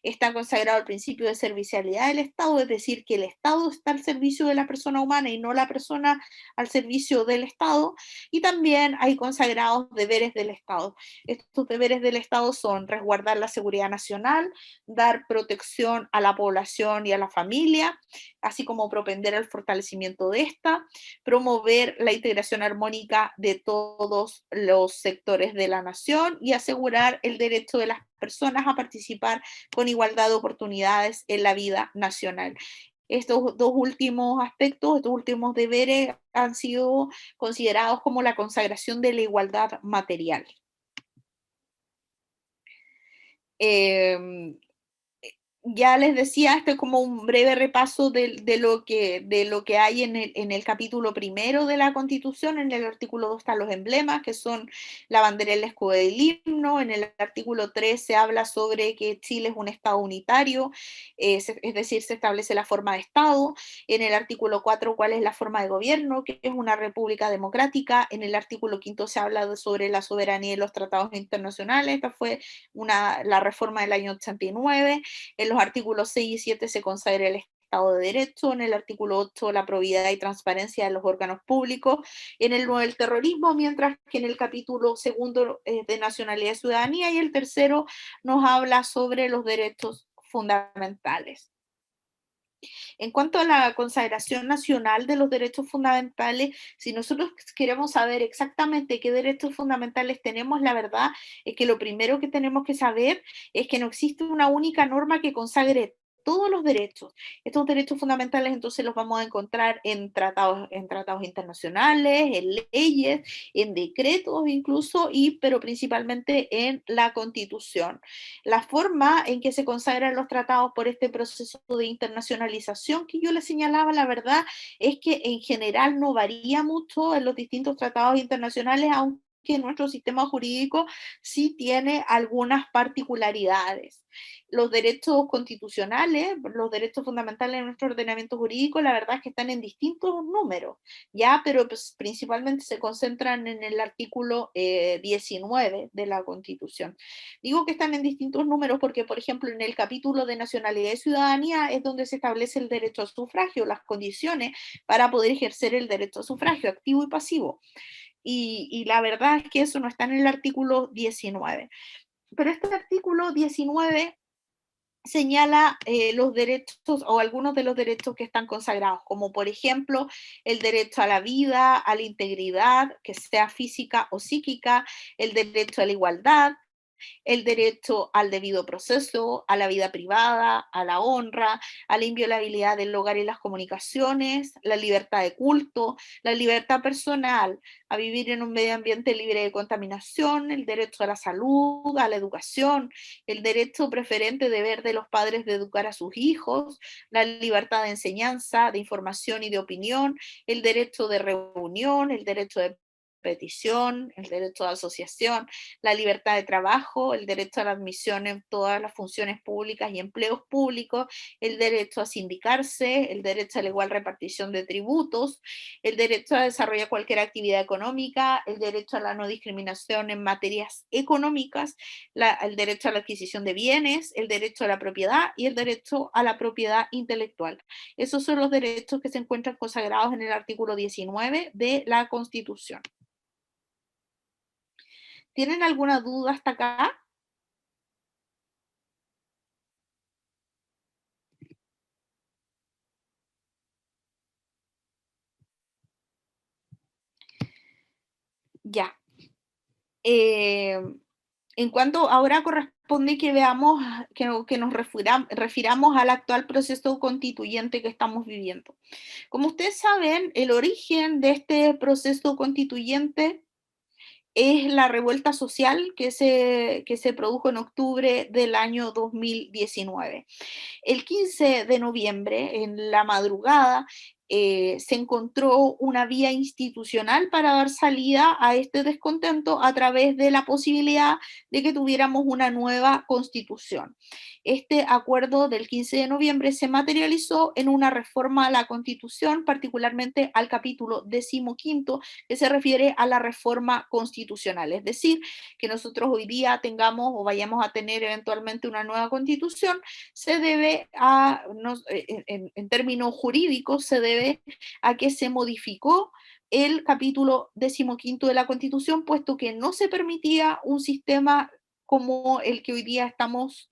Está consagrado el principio de servicialidad del Estado, es decir, que el Estado está al servicio de la persona humana y no la persona al servicio del Estado. Y también hay consagrados deberes del Estado. Estos deberes del Estado son resguardar la seguridad nacional, dar protección a la población y a la familia, así como propender al fortalecimiento de esta, promover la integración armónica de todos los sectores de la nación y asegurar el derecho de las personas a participar con igualdad de oportunidades en la vida nacional. Estos dos últimos aspectos, estos últimos deberes han sido considerados como la consagración de la igualdad material. ya les decía, este es como un breve repaso de lo que hay en el capítulo primero de la Constitución. En el artículo 2 están los emblemas, que son la bandera, el escudo y el himno. En el artículo 3 se habla sobre que Chile es un Estado unitario, es decir, se establece la forma de Estado. En el artículo 4, cuál es la forma de gobierno, que es una república democrática. En el artículo 5 se habla sobre la soberanía y los tratados internacionales. Esta fue la reforma del año 89. En los artículos 6 y 7 se consagra el Estado de Derecho, en el artículo 8 la probidad y transparencia de los órganos públicos, en el 9 el terrorismo, mientras que en el capítulo segundo de nacionalidad y ciudadanía, y el tercero nos habla sobre los derechos fundamentales. En cuanto a la consagración nacional de los derechos fundamentales, si nosotros queremos saber exactamente qué derechos fundamentales tenemos, la verdad es que lo primero que tenemos que saber es que no existe una única norma que consagre todos los derechos. Estos derechos fundamentales entonces los vamos a encontrar en tratados internacionales, en leyes, en decretos incluso, pero principalmente en la Constitución. La forma en que se consagran los tratados por este proceso de internacionalización que yo les señalaba, la verdad es que en general no varía mucho en los distintos tratados internacionales, aunque nuestro sistema jurídico sí tiene algunas particularidades. Los derechos constitucionales, los derechos fundamentales de nuestro ordenamiento jurídico, la verdad es que están en distintos números, ya, pero pues, principalmente se concentran en el artículo 19 de la Constitución. Digo que están en distintos números porque, por ejemplo, en el capítulo de nacionalidad y ciudadanía es donde se establece el derecho al sufragio, las condiciones para poder ejercer el derecho al sufragio, activo y pasivo. Y la verdad es que eso no está en el artículo 19. Pero este artículo 19 señala los derechos o algunos de los derechos que están consagrados, como por ejemplo el derecho a la vida, a la integridad, que sea física o psíquica, el derecho a la igualdad, el derecho al debido proceso, a la vida privada, a la honra, a la inviolabilidad del hogar y las comunicaciones, la libertad de culto, la libertad personal, a vivir en un medio ambiente libre de contaminación, el derecho a la salud, a la educación, el derecho preferente deber de los padres de educar a sus hijos, la libertad de enseñanza, de información y de opinión, el derecho de reunión, el derecho de petición, el derecho de asociación, la libertad de trabajo, el derecho a la admisión en todas las funciones públicas y empleos públicos, el derecho a sindicarse, el derecho a la igual repartición de tributos, el derecho a desarrollar cualquier actividad económica, el derecho a la no discriminación en materias económicas, el derecho a la adquisición de bienes, el derecho a la propiedad y el derecho a la propiedad intelectual. Esos son los derechos que se encuentran consagrados en el artículo 19 de la Constitución. ¿Tienen alguna duda hasta acá? Ya. En cuanto ahora corresponde que veamos, que nos refiramos al actual proceso constituyente que estamos viviendo. Como ustedes saben, el origen de este proceso constituyente es la revuelta social que se produjo en octubre del año 2019. El 15 de noviembre, en la madrugada, se encontró una vía institucional para dar salida a este descontento a través de la posibilidad de que tuviéramos una nueva constitución. Este acuerdo del 15 de noviembre se materializó en una reforma a la Constitución, particularmente al capítulo 15, que se refiere a la reforma constitucional, es decir, que nosotros hoy día tengamos o vayamos a tener eventualmente una nueva constitución, se debe a, en términos jurídicos, se debe a que se modificó el capítulo 15 de la Constitución, puesto que no se permitía un sistema como el que hoy día estamos,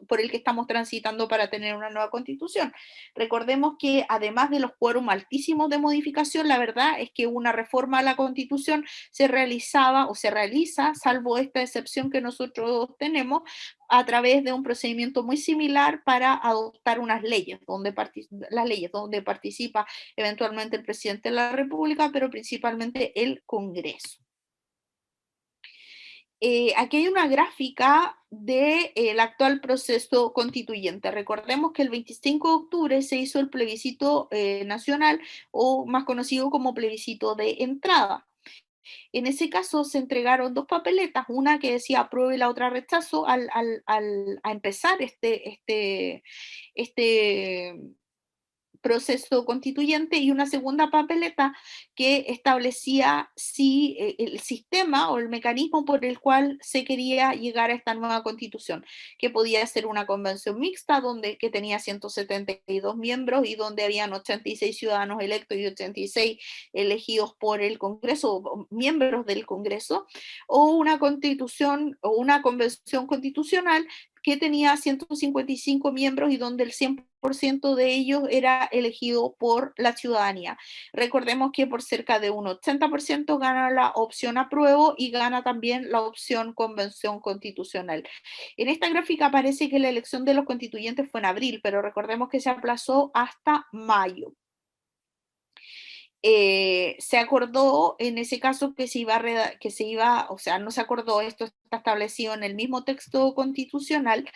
por el que estamos transitando para tener una nueva constitución. Recordemos que además de los quórum altísimos de modificación, la verdad es que una reforma a la constitución se realizaba o se realiza, salvo esta excepción que nosotros tenemos, a través de un procedimiento muy similar para adoptar unas leyes, las leyes donde participa eventualmente el presidente de la República, pero principalmente el Congreso. aquí hay una gráfica del actual proceso constituyente. Recordemos que el 25 de octubre se hizo el plebiscito nacional, o más conocido como plebiscito de entrada. En ese caso se entregaron dos papeletas, una que decía apruebo y la otra rechazo, a empezar este proceso constituyente, y una segunda papeleta que establecía si el sistema o el mecanismo por el cual se quería llegar a esta nueva constitución, que podía ser una convención mixta que tenía 172 miembros y donde habían 86 ciudadanos electos y 86 elegidos por el Congreso, miembros del Congreso, o una constitución o una convención constitucional que tenía 155 miembros y donde el 100% de ellos era elegido por la ciudadanía. Recordemos que por cerca de un 80% gana la opción apruebo y gana también la opción convención constitucional. En esta gráfica aparece que la elección de los constituyentes fue en abril, pero recordemos que se aplazó hasta mayo. Se acordó en ese caso que o sea, no se acordó, esto está establecido en el mismo texto constitucional,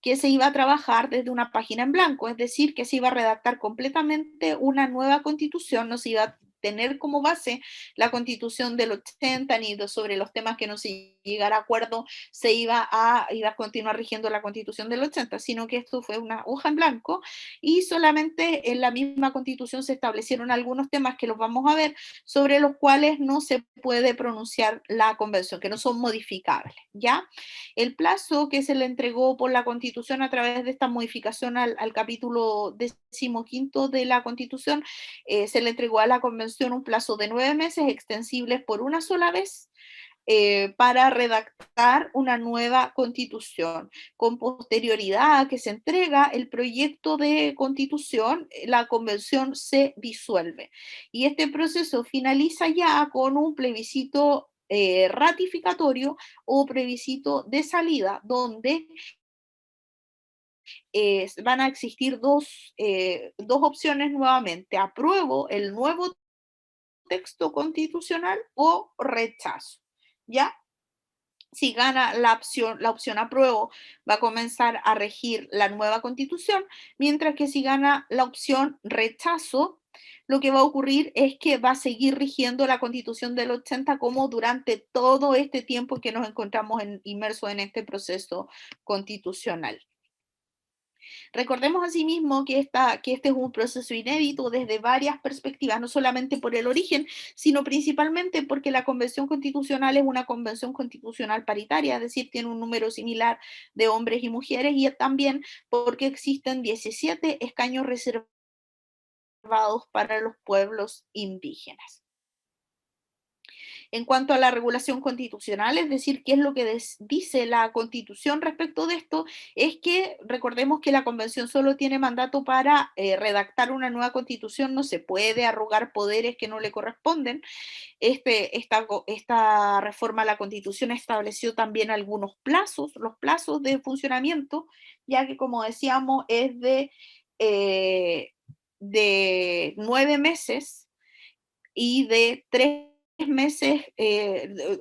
que se iba a trabajar desde una página en blanco, es decir, que se iba a redactar completamente una nueva constitución, no se iba a tener como base la constitución del 80, ni sobre los temas que no se llegara a acuerdo se iba a continuar rigiendo la constitución del 80, sino que esto fue una hoja en blanco y solamente en la misma constitución se establecieron algunos temas que los vamos a ver, sobre los cuales no se puede pronunciar la convención, que no son modificables, ¿ya? El plazo que se le entregó por la constitución a través de esta modificación al capítulo 15 de la constitución, se le entregó a la convención un plazo de 9 meses extensibles por una sola vez, para redactar una nueva constitución. Con posterioridad a que se entrega el proyecto de constitución, la convención se disuelve. Y este proceso finaliza ya con un plebiscito ratificatorio o plebiscito de salida, donde van a existir dos opciones nuevamente: apruebo el nuevo texto constitucional o rechazo, ¿ya? Si gana la opción apruebo, va a comenzar a regir la nueva constitución, mientras que si gana la opción rechazo, lo que va a ocurrir es que va a seguir rigiendo la constitución del 80 como durante todo este tiempo que nos encontramos inmersos en este proceso constitucional. Recordemos asimismo que este es un proceso inédito desde varias perspectivas, no solamente por el origen, sino principalmente porque la Convención Constitucional es una convención constitucional paritaria, es decir, tiene un número similar de hombres y mujeres, y también porque existen 17 escaños reservados para los pueblos indígenas. En cuanto a la regulación constitucional, es decir, qué es lo que dice la Constitución respecto de esto, es que recordemos que la Convención solo tiene mandato para redactar una nueva Constitución, no se puede arrogar poderes que no le corresponden. Esta reforma a la Constitución estableció también algunos plazos, los plazos de funcionamiento, ya que, como decíamos, es de 9 meses y de 3 meses,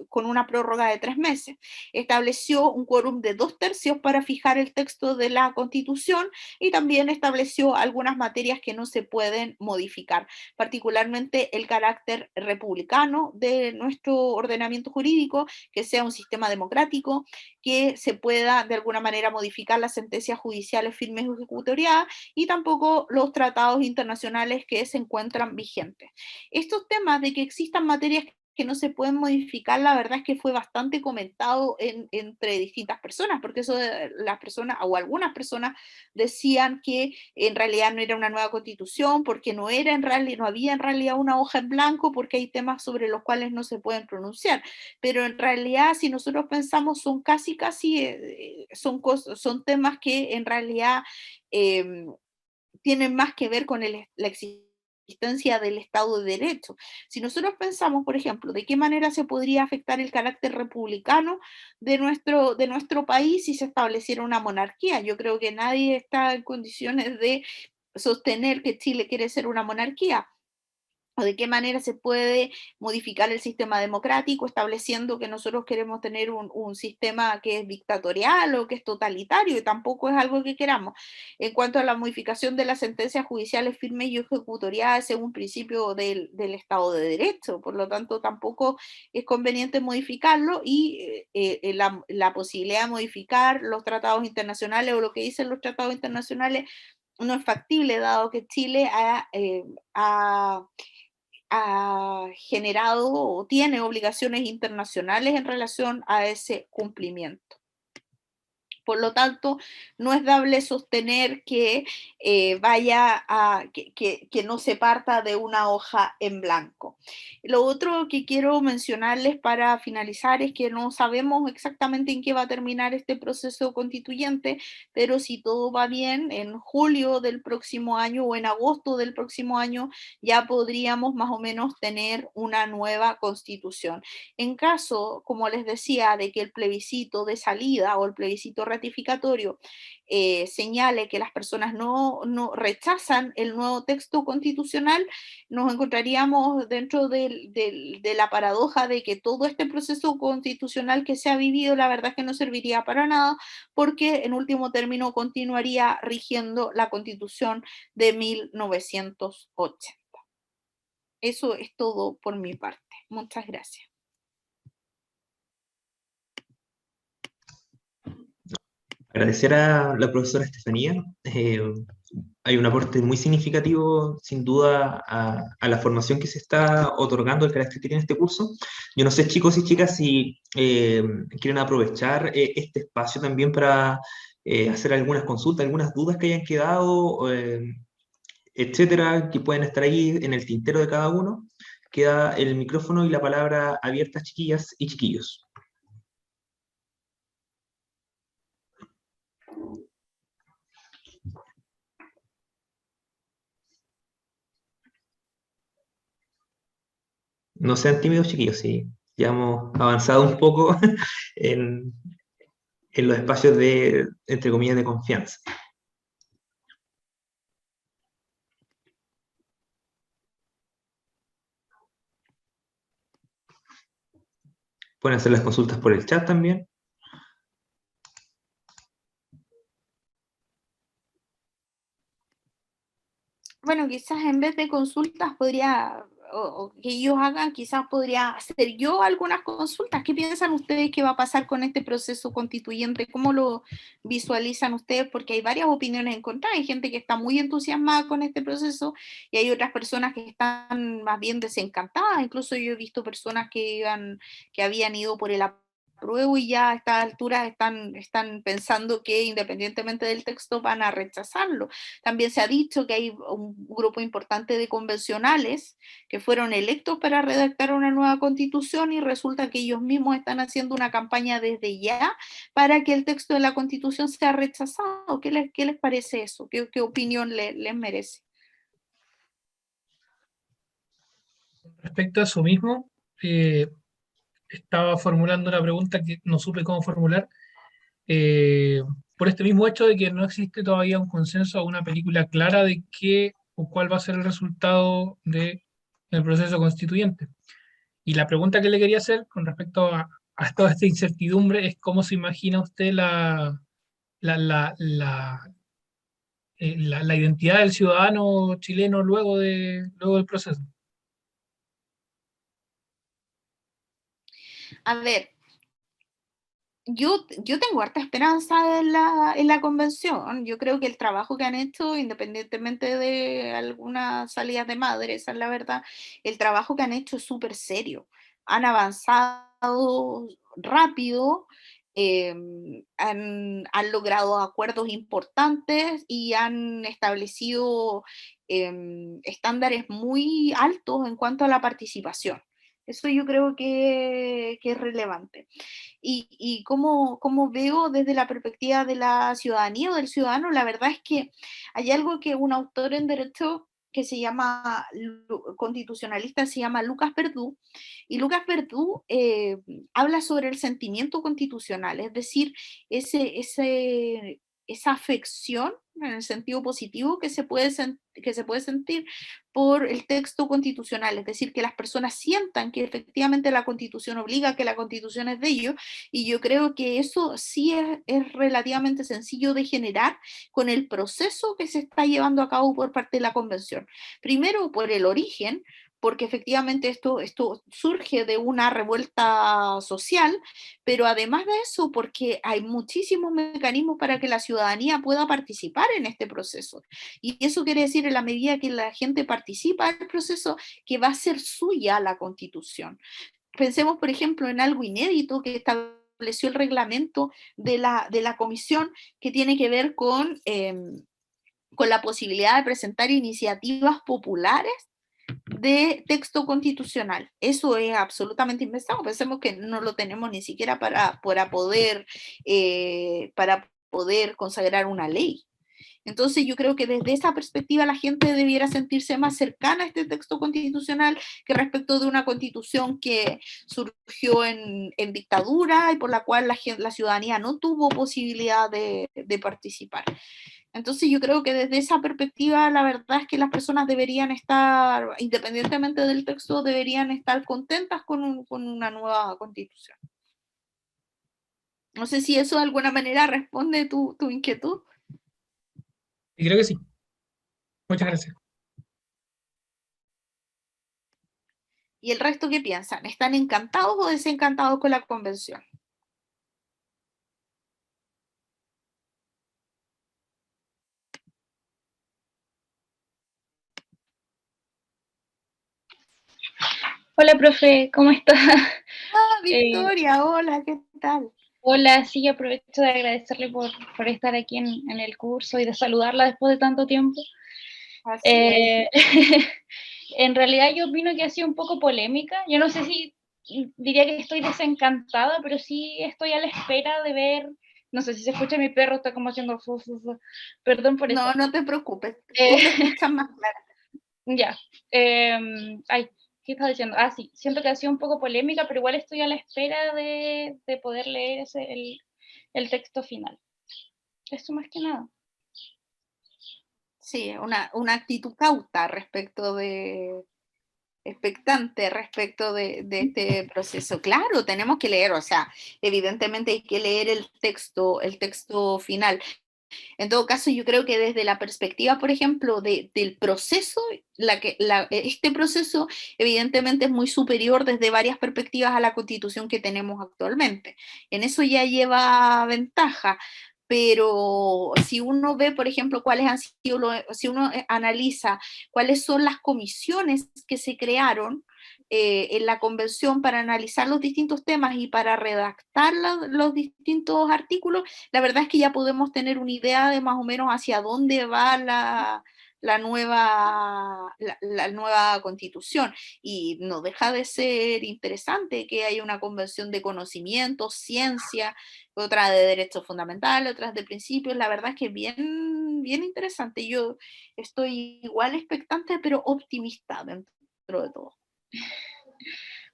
con una prórroga de 3 meses. Estableció un quórum de 2/3 para fijar el texto de la Constitución y también estableció algunas materias que no se pueden modificar, particularmente el carácter republicano de nuestro ordenamiento jurídico, que sea un sistema democrático, que se pueda de alguna manera modificar las sentencias judiciales firmes o ejecutoriadas, y tampoco los tratados internacionales que se encuentran vigentes. Estos temas de que existan materias que no se pueden modificar, la verdad es que fue bastante comentado entre distintas personas, porque eso de las personas, o algunas personas, decían que en realidad no era una nueva constitución, porque no había en realidad una hoja en blanco, porque hay temas sobre los cuales no se pueden pronunciar. Pero en realidad, si nosotros pensamos, son son temas que en realidad tienen más que ver con la existencia del Estado de Derecho. Si nosotros pensamos, por ejemplo, de qué manera se podría afectar el carácter republicano de nuestro país si se estableciera una monarquía, yo creo que nadie está en condiciones de sostener que Chile quiere ser una monarquía. o de qué manera se puede modificar el sistema democrático, estableciendo que nosotros queremos tener un sistema que es dictatorial o que es totalitario, y tampoco es algo que queramos. En cuanto a la modificación de las sentencias judiciales firmes y ejecutoriadas, según principio del Estado de Derecho, por lo tanto tampoco es conveniente modificarlo, y la posibilidad de modificar los tratados internacionales o lo que dicen los tratados internacionales no es factible, dado que Chile ha generado o tiene obligaciones internacionales en relación a ese cumplimiento. Por lo tanto, no es dable sostener que que no se parta de una hoja en blanco. Lo otro que quiero mencionarles para finalizar es que no sabemos exactamente en qué va a terminar este proceso constituyente, pero si todo va bien, en julio del próximo año o en agosto del próximo año ya podríamos más o menos tener una nueva constitución. En caso, como les decía, de que el plebiscito de salida o el plebiscito ratificatorio señale que las personas no rechazan el nuevo texto constitucional, nos encontraríamos dentro de la paradoja de que todo este proceso constitucional que se ha vivido, la verdad es que no serviría para nada, porque en último término continuaría rigiendo la Constitución de 1980. Eso es todo por mi parte. Muchas gracias. Agradecer a la profesora Estefanía. Hay un aporte muy significativo, sin duda, a la formación que se está otorgando, el carácter que tiene este curso. Yo no sé, chicos y chicas, si quieren aprovechar este espacio también para hacer algunas consultas, algunas dudas que hayan quedado, etcétera, que pueden estar ahí en el tintero de cada uno. Queda el micrófono y la palabra abierta, chiquillas y chiquillos. No sean tímidos, chiquillos, sí. Ya hemos avanzado un poco en, en los espacios de, entre comillas, de confianza. Pueden hacer las consultas por el chat también. Bueno, quizás en vez de consultas podría, o que ellos hagan, quizás podría hacer yo algunas consultas. ¿Qué piensan ustedes que va a pasar con este proceso constituyente? ¿Cómo lo visualizan ustedes? Porque hay varias opiniones encontradas. Hay gente que está muy entusiasmada con este proceso y hay otras personas que están más bien desencantadas. Incluso yo he visto personas que habían ido por el apruebo y ya a esta altura están pensando que independientemente del texto van a rechazarlo. También se ha dicho que hay un grupo importante de convencionales que fueron electos para redactar una nueva constitución y resulta que ellos mismos están haciendo una campaña desde ya para que el texto de la constitución sea rechazado. ¿Qué les parece eso? ¿Qué opinión les merece? Respecto a eso mismo, estaba formulando una pregunta que no supe cómo formular, eh, por este mismo hecho de que no existe todavía un consenso o una película clara de qué o cuál va a ser el resultado del proceso constituyente. Y la pregunta que le quería hacer con respecto a toda esta incertidumbre es cómo se imagina usted la, la, la, la identidad del ciudadano chileno luego del proceso. A ver, yo tengo harta esperanza en la convención. Yo creo que el trabajo que han hecho, independientemente de algunas salidas de madre, esa es la verdad, el trabajo que han hecho es súper serio. Han avanzado rápido, han logrado acuerdos importantes y han establecido estándares muy altos en cuanto a la participación. Eso yo creo que es relevante. Y cómo veo desde la perspectiva de la ciudadanía o del ciudadano, la verdad es que hay algo que un autor en derecho que se llama constitucionalista, se llama Lucas Verdú, y Lucas Verdú habla sobre el sentimiento constitucional, es decir, ese esa afección, en el sentido positivo, que se puede sentir por el texto constitucional, es decir, que las personas sientan que efectivamente la Constitución obliga, que la Constitución es de ellos, y yo creo que eso sí es relativamente sencillo de generar con el proceso que se está llevando a cabo por parte de la Convención. Primero, por el origen, porque efectivamente esto surge de una revuelta social, pero además de eso, porque hay muchísimos mecanismos para que la ciudadanía pueda participar en este proceso. Y eso quiere decir, en la medida que la gente participa en el proceso, que va a ser suya la Constitución. Pensemos, por ejemplo, en algo inédito que estableció el reglamento de la comisión, que tiene que ver con la posibilidad de presentar iniciativas populares de texto constitucional. Eso es absolutamente impensado. Pensemos que no lo tenemos ni siquiera para poder consagrar una ley. Entonces yo creo que desde esa perspectiva la gente debiera sentirse más cercana a este texto constitucional que respecto de una constitución que surgió en dictadura y por la cual la ciudadanía no tuvo posibilidad de participar. Entonces yo creo que desde esa perspectiva la verdad es que las personas deberían estar, independientemente del texto, deberían estar contentas con una nueva constitución. No sé si eso de alguna manera responde tu inquietud. Y creo que sí. Muchas gracias. ¿Y el resto qué piensan? ¿Están encantados o desencantados con la convención? Hola, profe, ¿cómo está? Victoria, hola, ¿qué tal? Hola, sí, aprovecho de agradecerle por estar aquí en el curso y de saludarla después de tanto tiempo. En realidad yo opino que ha sido un poco polémica. Yo no sé si diría que estoy desencantada, pero sí estoy a la espera de ver, no sé si se escucha mi perro, está como haciendo perdón por eso. No, no te preocupes, tú te escuchas más clara. Ya, ¿qué estás diciendo? Ah, sí, siento que ha sido un poco polémica, pero igual estoy a la espera de poder leer el texto final. Eso más que nada. Sí, una actitud cauta expectante respecto de este proceso. Claro, tenemos que leer, o sea, evidentemente hay que leer el texto final. En todo caso, yo creo que desde la perspectiva, por ejemplo, del proceso, este proceso evidentemente es muy superior desde varias perspectivas a la constitución que tenemos actualmente. En eso ya lleva ventaja. Pero si uno ve, por ejemplo, cuáles han sido, si uno analiza cuáles son las comisiones que se crearon en la convención para analizar los distintos temas y para redactar los distintos artículos, la verdad es que ya podemos tener una idea de más o menos hacia dónde va la nueva constitución, y no deja de ser interesante que haya una convención de conocimientos, ciencia, otra de derechos fundamentales, otras de principios. La verdad es que bien, bien interesante. Yo estoy igual expectante, pero optimista dentro de todo.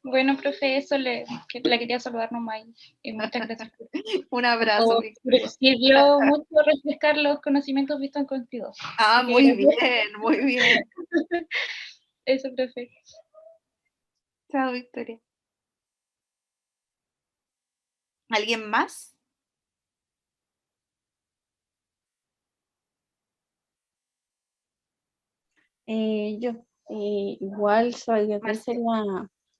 Bueno, profe, eso la quería saludar nomás y muchas gracias. Un abrazo. Sirvió mucho refrescar los conocimientos vistos en Contigo. Ah, muy bien, muy bien. Eso, profe. Chao, Victoria. ¿Alguien más? Igual agradecer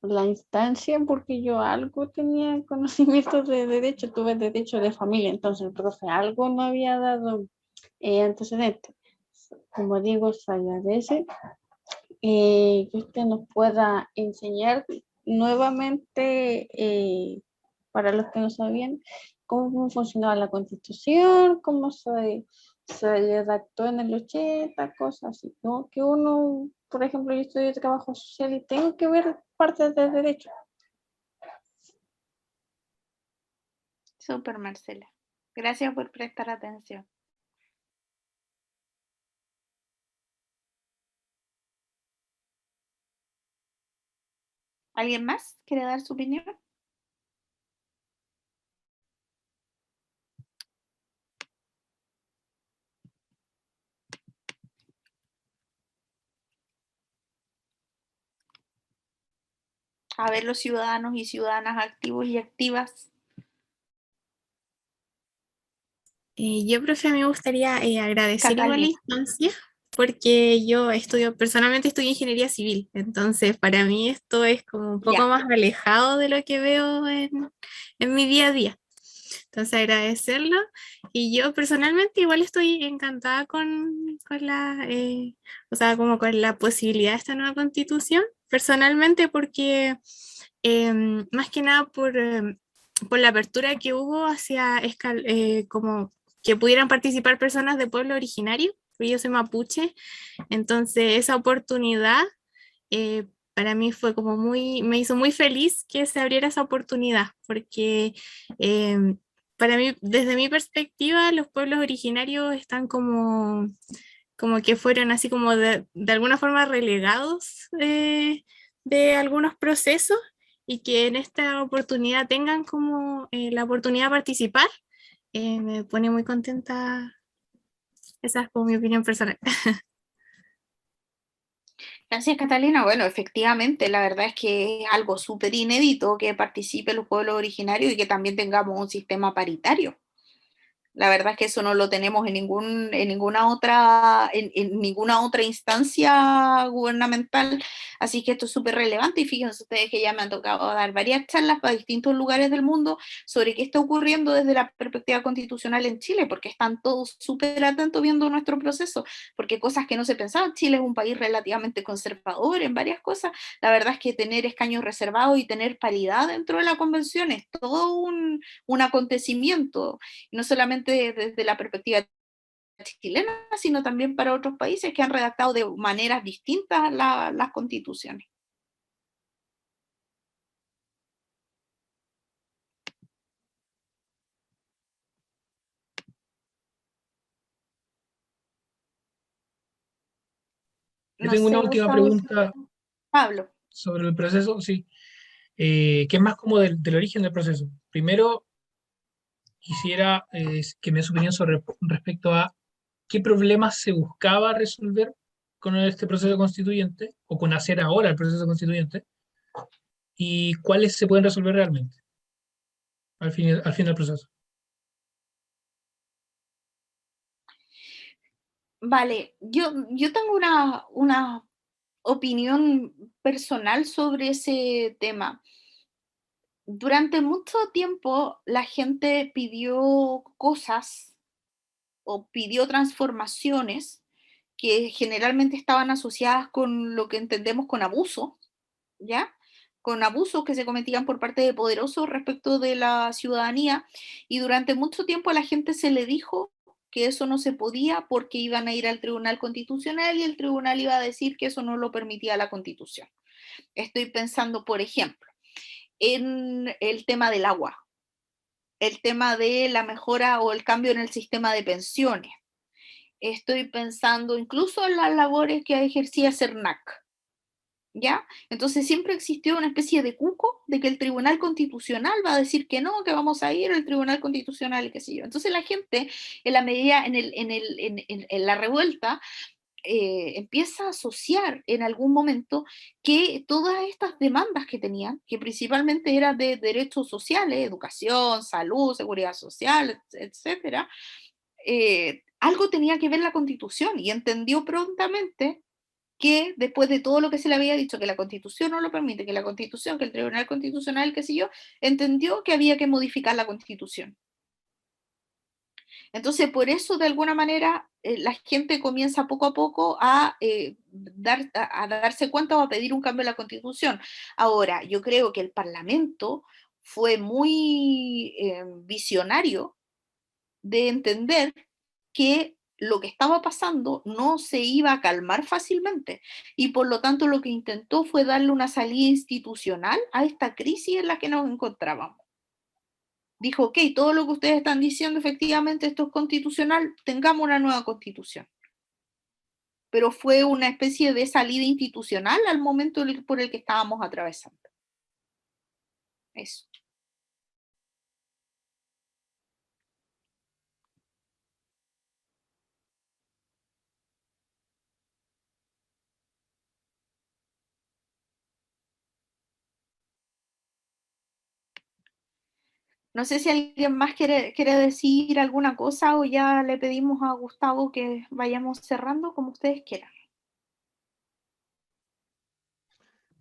la instancia porque yo algo tenía conocimiento de derecho, tuve derecho de familia, entonces el profe algo me había dado antecedente. Como digo, se agradece que usted nos pueda enseñar nuevamente, para los que no sabían, cómo funcionaba la Constitución, cómo se redactó en el 80, cosas así, ¿no? Que uno, por ejemplo, yo estudio trabajo social y tengo que ver partes del derecho. Súper, Marcela. Gracias por prestar atención. ¿Alguien más quiere dar su opinión? A ver, los ciudadanos y ciudadanas activos y activas. Yo, profe, me gustaría agradecer igual la Catalina. instancia, porque yo personalmente estudio ingeniería civil, entonces para mí esto es como un poco Ya. más alejado de lo que veo en mi día a día. Entonces agradecerlo, y yo personalmente igual estoy encantada con o sea, como con la posibilidad de esta nueva constitución, personalmente porque más que nada por la apertura que hubo hacia como que pudieran participar personas de pueblo originario, porque yo soy mapuche, entonces esa oportunidad para mí fue como me hizo muy feliz que se abriera esa oportunidad, porque para mí, desde mi perspectiva, los pueblos originarios están como que fueron así como de alguna forma relegados de algunos procesos, y que en esta oportunidad tengan como la oportunidad de participar, me pone muy contenta. Esa es como mi opinión personal. Gracias, Catalina. Bueno, efectivamente, la verdad es que es algo súper inédito que participen los pueblos originarios y que también tengamos un sistema paritario. La verdad es que eso no lo tenemos en ninguna otra instancia gubernamental, así que esto es súper relevante. Y fíjense ustedes que ya me han tocado dar varias charlas para distintos lugares del mundo sobre qué está ocurriendo desde la perspectiva constitucional en Chile, porque están todos súper atentos viendo nuestro proceso, porque cosas que no se pensaban, Chile es un país relativamente conservador en varias cosas. La verdad es que tener escaños reservados y tener paridad dentro de la convención es todo un acontecimiento, no solamente desde la perspectiva chilena, sino también para otros países que han redactado de maneras distintas las constituciones. Yo No tengo una sé, última Gustavo, pregunta Pablo. sobre el proceso, sí, que es más como del origen del proceso. Primero, quisiera que me dé su opinión respecto a qué problemas se buscaba resolver con este proceso constituyente, o con hacer ahora el proceso constituyente, y cuáles se pueden resolver realmente al fin del proceso. Vale, yo tengo una opinión personal sobre ese tema. Durante mucho tiempo la gente pidió cosas o pidió transformaciones que generalmente estaban asociadas con lo que entendemos con abuso, ¿ya? Con abusos que se cometían por parte de poderosos respecto de la ciudadanía, y durante mucho tiempo a la gente se le dijo que eso no se podía porque iban a ir al Tribunal Constitucional y el tribunal iba a decir que eso no lo permitía la Constitución. Estoy pensando, por ejemplo, en el tema del agua, el tema de la mejora o el cambio en el sistema de pensiones. Estoy pensando incluso en las labores que ejercía CERNAC, ¿ya? Entonces siempre existió una especie de cuco de que el Tribunal Constitucional va a decir que no, que vamos a ir al Tribunal Constitucional y qué sé yo. Entonces la gente, en la medida, en la revuelta, empieza a asociar en algún momento que todas estas demandas que tenían, que principalmente eran de derechos sociales, educación, salud, seguridad social, etcétera, algo tenía que ver la Constitución, y entendió prontamente que después de todo lo que se le había dicho, que la Constitución no lo permite, que la Constitución, que el Tribunal Constitucional, qué sé yo, entendió que había que modificar la Constitución. Entonces, por eso, de alguna manera, la gente comienza poco a poco a darse cuenta o a pedir un cambio en la Constitución. Ahora, yo creo que el Parlamento fue muy visionario de entender que lo que estaba pasando no se iba a calmar fácilmente, y por lo tanto lo que intentó fue darle una salida institucional a esta crisis en la que nos encontrábamos. Dijo, ok, todo lo que ustedes están diciendo efectivamente esto es constitucional, tengamos una nueva constitución. Pero fue una especie de salida institucional al momento por el que estábamos atravesando. Eso. No sé si alguien más quiere decir alguna cosa o ya le pedimos a Gustavo que vayamos cerrando como ustedes quieran.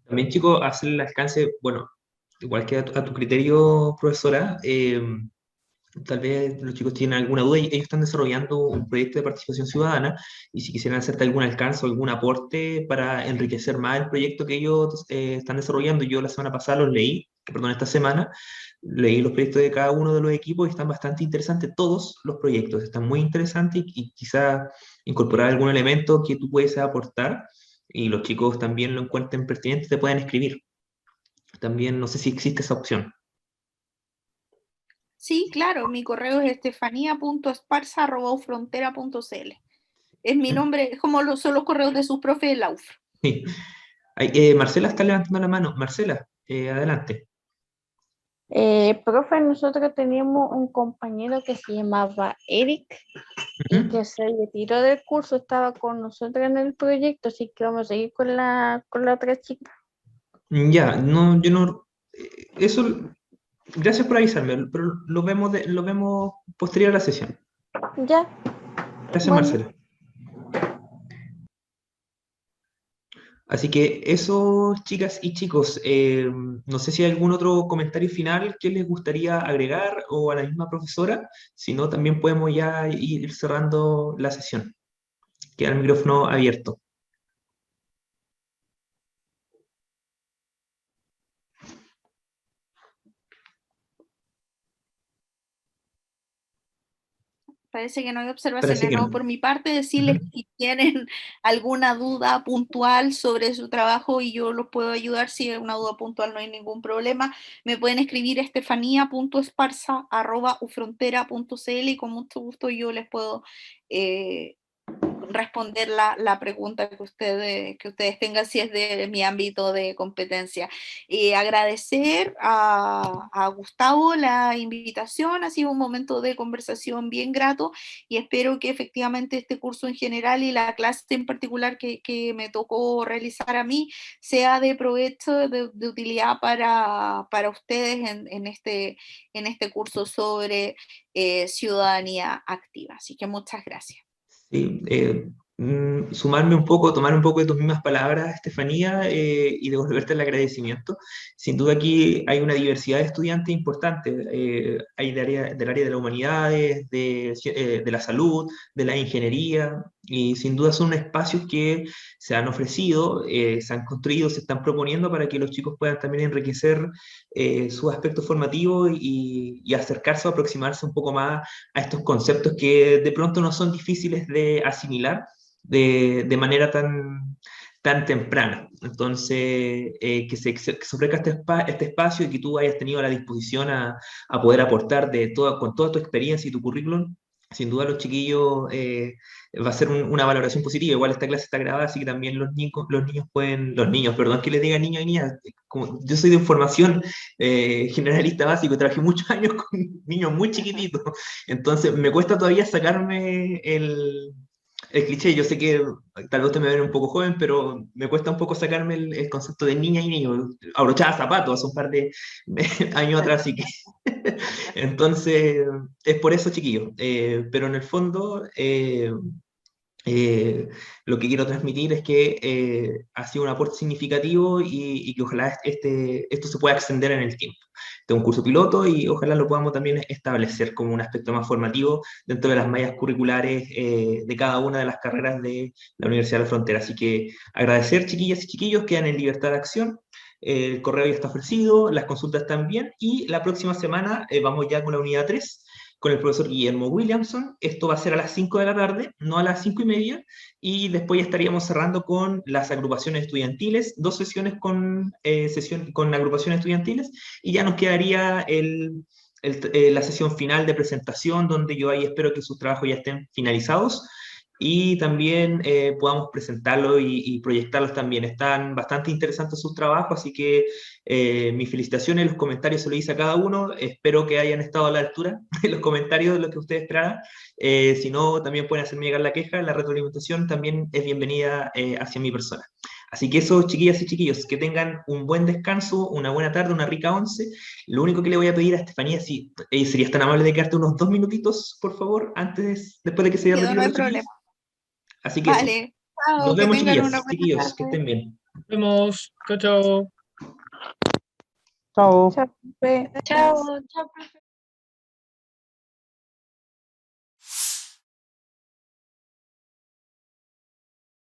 También, chicos, hacer el alcance, bueno, igual que a tu criterio, profesora, tal vez los chicos tienen alguna duda y ellos están desarrollando un proyecto de participación ciudadana y si quisieran hacerte algún alcance o algún aporte para enriquecer más el proyecto que ellos están desarrollando. Yo la semana pasada los leí, perdón, esta semana, leí los proyectos de cada uno de los equipos y están bastante interesantes, todos los proyectos están muy interesantes y quizá incorporar algún elemento que tú puedes aportar y los chicos también lo encuentren pertinente, te pueden escribir. También no sé si existe esa opción. Sí, claro, mi correo es estefanía.esparza@ufrontera.cl. Es mi nombre, es como son los correos de sus profes de la UFRO. Sí. Marcela está levantando la mano. Marcela, adelante. Profe, nosotros teníamos un compañero que se llamaba Eric y que se retiró del curso, estaba con nosotros en el proyecto, así que vamos a seguir con la otra chica. Ya, no, yo no. Eso, gracias por avisarme, pero lo vemos posterior a la sesión. Ya, Gracias, bueno. Marcela. Así que eso, chicas y chicos, no sé si hay algún otro comentario final que les gustaría agregar o a la misma profesora, si no, también podemos ya ir cerrando la sesión. Queda el micrófono abierto. Parece que no hay Parece observaciones, que ¿no? no. Por mi parte, decirles que si tienen alguna duda puntual sobre su trabajo y yo los puedo ayudar, si es una duda puntual no hay ningún problema, me pueden escribir a estefanía.esparza@ufrontera.cl y con mucho gusto yo les puedo responder la pregunta que ustedes tengan si es de mi ámbito de competencia. Agradecer a Gustavo la invitación, ha sido un momento de conversación bien grato y espero que efectivamente este curso en general y la clase en particular que me tocó realizar a mí sea de provecho, de utilidad para ustedes en este curso sobre ciudadanía activa. Así que muchas gracias. Sí, sumarme un poco, tomar un poco de tus mismas palabras, Estefanía, y devolverte el agradecimiento. Sin duda aquí hay una diversidad de estudiantes importante. Hay del área de las humanidades, de la salud, de la ingeniería, y sin duda son espacios que se han ofrecido, se han construido, se están proponiendo para que los chicos puedan también enriquecer sus aspectos formativos y acercarse o aproximarse un poco más a estos conceptos que de pronto no son difíciles de asimilar de manera tan temprana. Entonces, que se ofrezca este espacio y que tú hayas tenido la disposición a poder aportar con toda tu experiencia y tu currículum, sin duda los chiquillos va a ser una valoración positiva. Igual esta clase está grabada, así que también los niños pueden, los niños, perdón que les diga niños y niñas, como yo soy de formación generalista básico, trabajé muchos años con niños muy chiquititos, entonces me cuesta todavía sacarme el cliché. Yo sé que tal vez usted me ven un poco joven, pero me cuesta un poco sacarme el concepto de niña y niño. Abrochaba zapatos hace un par de años atrás, así que entonces es por eso, chiquillos. Pero en el fondo lo que quiero transmitir es que ha sido un aporte significativo y que ojalá esto se pueda extender en el tiempo. Este es un curso piloto y ojalá lo podamos también establecer como un aspecto más formativo dentro de las mallas curriculares de cada una de las carreras de la Universidad de la Frontera. Así que agradecer, chiquillas y chiquillos, quedan en libertad de acción. El correo ya está ofrecido, las consultas también, y la próxima semana vamos ya con la unidad 3 con el profesor Guillermo Williamson. Esto va a ser a las 5 de la tarde, no a las 5:30, y después ya estaríamos cerrando con las agrupaciones estudiantiles, 2 sesiones con agrupaciones estudiantiles, y ya nos quedaría la sesión final de presentación, donde yo ahí espero que sus trabajos ya estén finalizados y también podamos presentarlos y proyectarlos también. Están bastante interesantes sus trabajos, así que mis felicitaciones, los comentarios se lo hice a cada uno, espero que hayan estado a la altura de los comentarios de lo que ustedes esperaban. Si no, también pueden hacerme llegar la queja, la retroalimentación también es bienvenida hacia mi persona. Así que eso, chiquillas y chiquillos, que tengan un buen descanso, una buena tarde, una rica once. Lo único que le voy a pedir a Estefanía, si serías tan amable de quedarte unos 2 minutitos, por favor, después de que se Quedó, retiren no hay los chiquillos. problema. Así que eso. Vale, Nos chao, que vemos, tengan chiquillas, una buena chiquillos, que tarde. estén bien. Nos vemos. Chao, chao. Chao. Chao, profe. Chao, chao, profe.